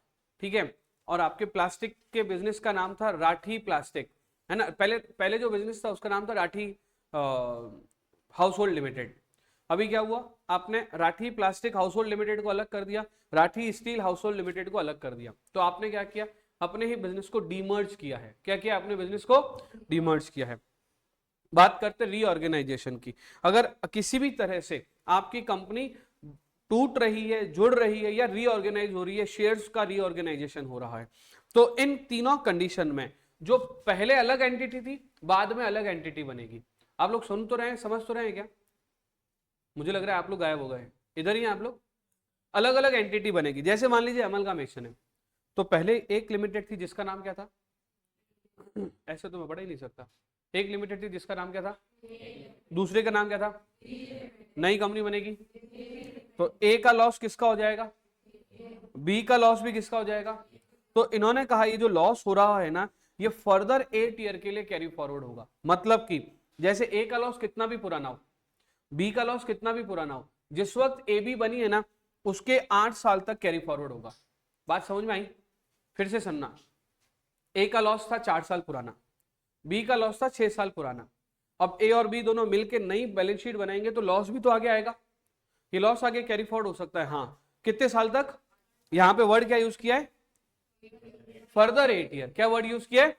ठीक है, और आपके प्लास्टिक के बिजनेस का नाम था राठी प्लास्टिक, है ना। पहले जो बिजनेस था उसका नाम था राठी हाउस होल्ड लिमिटेड। अभी क्या हुआ? आपने Rathi plastic house hold limited को अलग कर दिया, Rathi steel house hold limited को अलग कर दिया। तो आपने क्या किया? अपने ही बिजनेस को डीमर्ज किया है। क्या किया? अपने बिजनेस को डीमर्ज किया है। बात करते रीऑर्गेनाइजेशन की। अगर किसी भी तरह से आपकी कंपनी टूट रही है, जुड़ रही है, या रीऑर्गेनाइज हो रही है, शेयर्स का रीऑर्गेनाइजेशन हो रहा है, तो इन तीनों कंडीशन में जो पहले अलग एंटिटी थी, बाद में अलग एंटिटी बनेगी। आप लोग सुन तो रहे हैं, समझ तो रहे हैं क्या? मुझे लग रहा है आप लोग गायब हो गए, इधर ही हैं आप लोग। अलग अलग एंटिटी बनेगी। जैसे मान लीजिए अमलगामेशन है, तो पहले एक लिमिटेड थी जिसका नाम क्या था? ऐसे तो मैं पढ़ ही नहीं सकता। एक लिमिटेड थी जिसका नाम क्या था? दूसरे का नाम क्या था? नई कंपनी बनेगी, तो ए का लॉस किसका हो जाएगा? बी का लॉस भी किसका हो जाएगा? तो इन्होंने कहा ये जो लॉस हो रहा है ना, ये फर्दर 8 ईयर के लिए कैरी फॉरवर्ड होगा। मतलब कि जैसे ए का लॉस कितना भी पुराना हो, बी का लॉस कितना भी पुराना हो, जिस वक्त ए बी बनी है ना, उसके 8 साल तक कैरी फॉरवर्ड होगा। बात समझ में आई? फिर से सुनना। ए का लॉस था 4 साल पुराना, बी का लॉस था 6 साल पुराना। अब ए और बी दोनों मिलकर नई बैलेंस शीट बनाएंगे, तो लॉस भी तो आगे आएगा। ये लॉस आगे कैरी फॉरवर्ड हो सकता है। हाँ, कितने साल तक? यहां पे वर्ड क्या यूज किया है? Further 8 year. क्या वर्ड यूज किया है?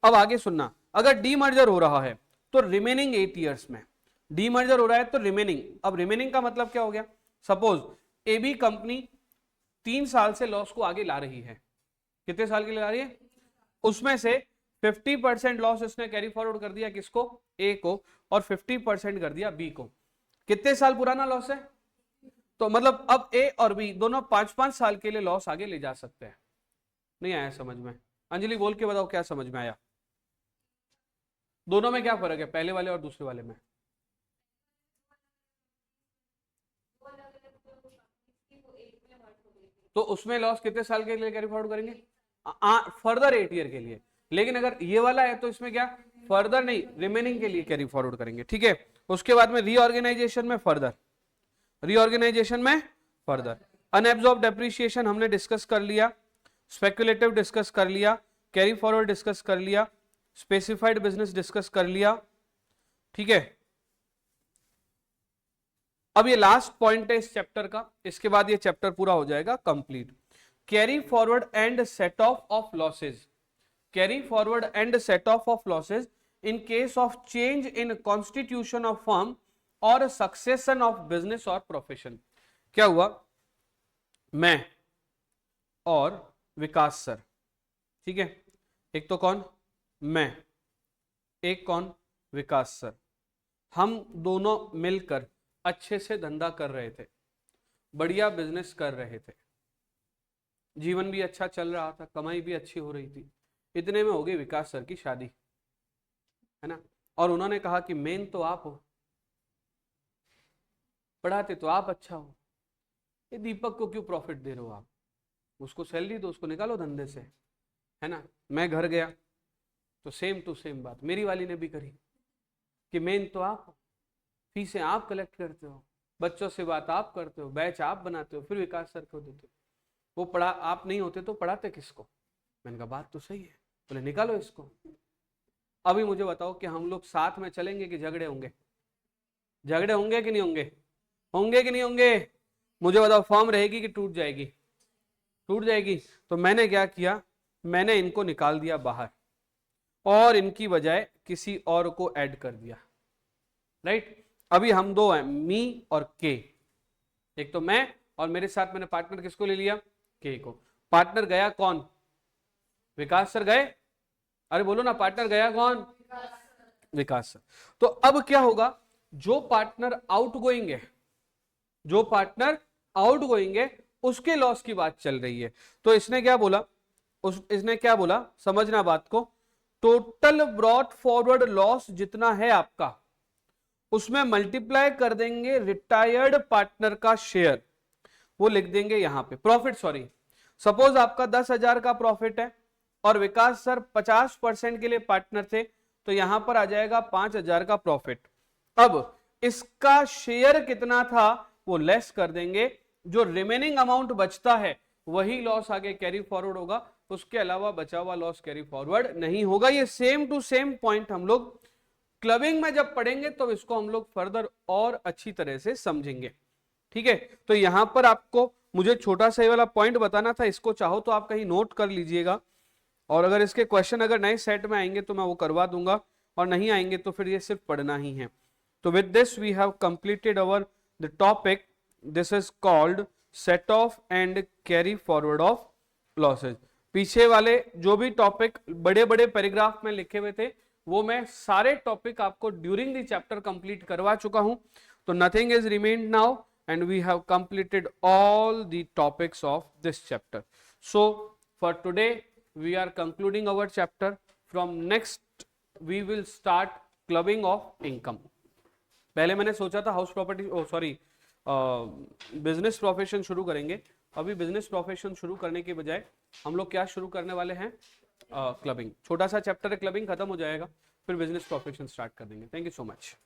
अब आगे सुनना। अगर डीमर्जर हो रहा है तो रिमेनिंग 8 ईयर्स में, डीमर्जर हो रहा है तो रिमेनिंग। अब रिमेनिंग का मतलब क्या हो गया? सपोज ए बी कंपनी 3 साल से लॉस को आगे ला रही है। कितने साल के लिए ला रही है? उसमें से 50% लॉस इसने कैरी फॉरवर्ड कर दिया किसको? ए को, और 50% कर दिया बी को। कितने साल पुराना लॉस है? तो मतलब अब ए और बी दोनों 5-5 साल के लिए लॉस आगे ले जा सकते हैं। नहीं आया समझ में? अंजलि बोल के बताओ क्या समझ में आया? दोनों में क्या फर्क है, पहले वाले और दूसरे वाले में? तो उसमें लॉस कितने साल के लिए कैरी फॉरवर्ड करेंगे? फर्दर 8 ईयर के लिए। लेकिन अगर ये वाला है तो इसमें क्या? फर्दर नहीं, रिमेनिंग के लिए कैरी फॉरवर्ड करेंगे, ठीक है। उसके बाद में रीऑर्गेनाइजेशन में फर्दर, रीऑर्गेनाइजेशन में फर्दर। अनएब्जॉर्ब डेप्रिसिएशन हमने डिस्कस कर लिया, स्पेकुलेटिव डिस्कस कर लिया, कैरी फॉरवर्ड डिस्कस कर लिया, स्पेसिफाइड बिजनेस डिस्कस कर लिया, ठीक है। अब ये लास्ट पॉइंट है इस चैप्टर का, इसके बाद ये चैप्टर पूरा हो जाएगा complete. Carry forward and set of of losses, carry forward and set of of losses in case of change in constitution of firm और सक्सेशन ऑफ बिजनेस और प्रोफेशन। क्या हुआ? मैं और विकास सर, ठीक है। एक तो कौन? मैं, एक कौन? विकास सर। हम दोनों मिलकर अच्छे से धंधा कर रहे थे, बढ़िया बिजनेस कर रहे थे, जीवन भी अच्छा चल रहा था, कमाई भी अच्छी हो रही थी। इतने में हो गई विकास सर की शादी, है ना। और उन्होंने कहा कि मेन तो आप हो, पढ़ाते तो आप अच्छा हो, ये दीपक को क्यों प्रॉफिट दे रहे हो आप? उसको सैलरी दो, उसको निकालो धंधे से, है ना। मैं घर गया तो सेम टू सेम बात मेरी वाली ने भी करी। कि मेन तो आप हो, फीसें आप कलेक्ट करते हो, बच्चों से बात आप करते हो, बैच आप बनाते हो, फिर विकास सर को देते हो। वो पढ़ा आप नहीं होते तो पढ़ाते किसको? मैंने कहा बात तो सही है। बोले निकालो इसको। अभी मुझे बताओ कि हम लोग साथ में चलेंगे कि झगड़े होंगे? झगड़े होंगे कि नहीं होंगे? होंगे कि नहीं होंगे? मुझे बताओ, फॉर्म रहेगी कि टूट जाएगी? टूट जाएगी। तो मैंने क्या किया, मैंने इनको निकाल दिया बाहर और इनकी बजाय किसी और को ऐड कर दिया। राइट, अभी हम दो हैं, मी और के। एक तो मैं और मेरे साथ मैंने पार्टनर किसको ले लिया? के को। पार्टनर गया कौन? विकास सर गए। अरे बोलो ना, पार्टनर गया कौन? विकास सर। तो अब क्या होगा, जो पार्टनर आउट गोइंग है, जो पार्टनर आउट गोइंग है उसके लॉस की बात चल रही है। तो इसने क्या बोला, इसने क्या बोला, समझना बात को, टोटल ब्रॉट फॉरवर्ड लॉस जितना है आपका, उसमें मल्टीप्लाई कर देंगे रिटायर्ड पार्टनर का शेयर, वो लिख देंगे यहां पे प्रॉफिट। सॉरी, सपोज आपका 10,000 का प्रॉफिट है और विकास सर 50% के लिए पार्टनर थे, तो यहां पर आ जाएगा 5,000 का प्रॉफिट। अब इसका शेयर कितना था वो लेस कर देंगे, जो रिमेनिंग अमाउंट बचता है वही लॉस आगे कैरी फॉरवर्ड होगा, उसके अलावा बचा हुआ लॉस कैरी फॉरवर्ड नहीं होगा। ये सेम टू सेम पॉइंट हम लोग क्लबिंग में जब पढ़ेंगे तो इसको हम लोग फर्दर और अच्छी तरह से समझेंगे। ठीक है, तो यहां पर आपको मुझे छोटा सा ये वाला पॉइंट बताना था, इसको चाहो तो आप कहीं नोट कर लीजिएगा, और अगर इसके क्वेश्चन अगर नए सेट में आएंगे तो मैं वो करवा दूंगा, और नहीं आएंगे तो फिर ये सिर्फ पढ़ना ही है। तो with this we have completed our the topic, this is called set off and carry forward of losses. पीछे वाले जो भी टॉपिक बड़े बड़े पैराग्राफ में लिखे हुए थे वो मैं सारे टॉपिक आपको ड्यूरिंग द चैप्टर कंप्लीट करवा चुका हूं। तो nothing is remained now and we have completed all the topics of this chapter. So for today we are concluding our chapter. From next we will start clubbing of income. पहले मैंने सोचा था house property, sorry business profession शुरू करेंगे। अभी business profession शुरू करने के बजाय हम लोग क्या शुरू करने वाले हैं? क्लबिंग। छोटा सा चैप्टर है क्लबिंग, खत्म हो जाएगा, फिर बिजनेस प्रोफेशन स्टार्ट कर देंगे। Thank you so much.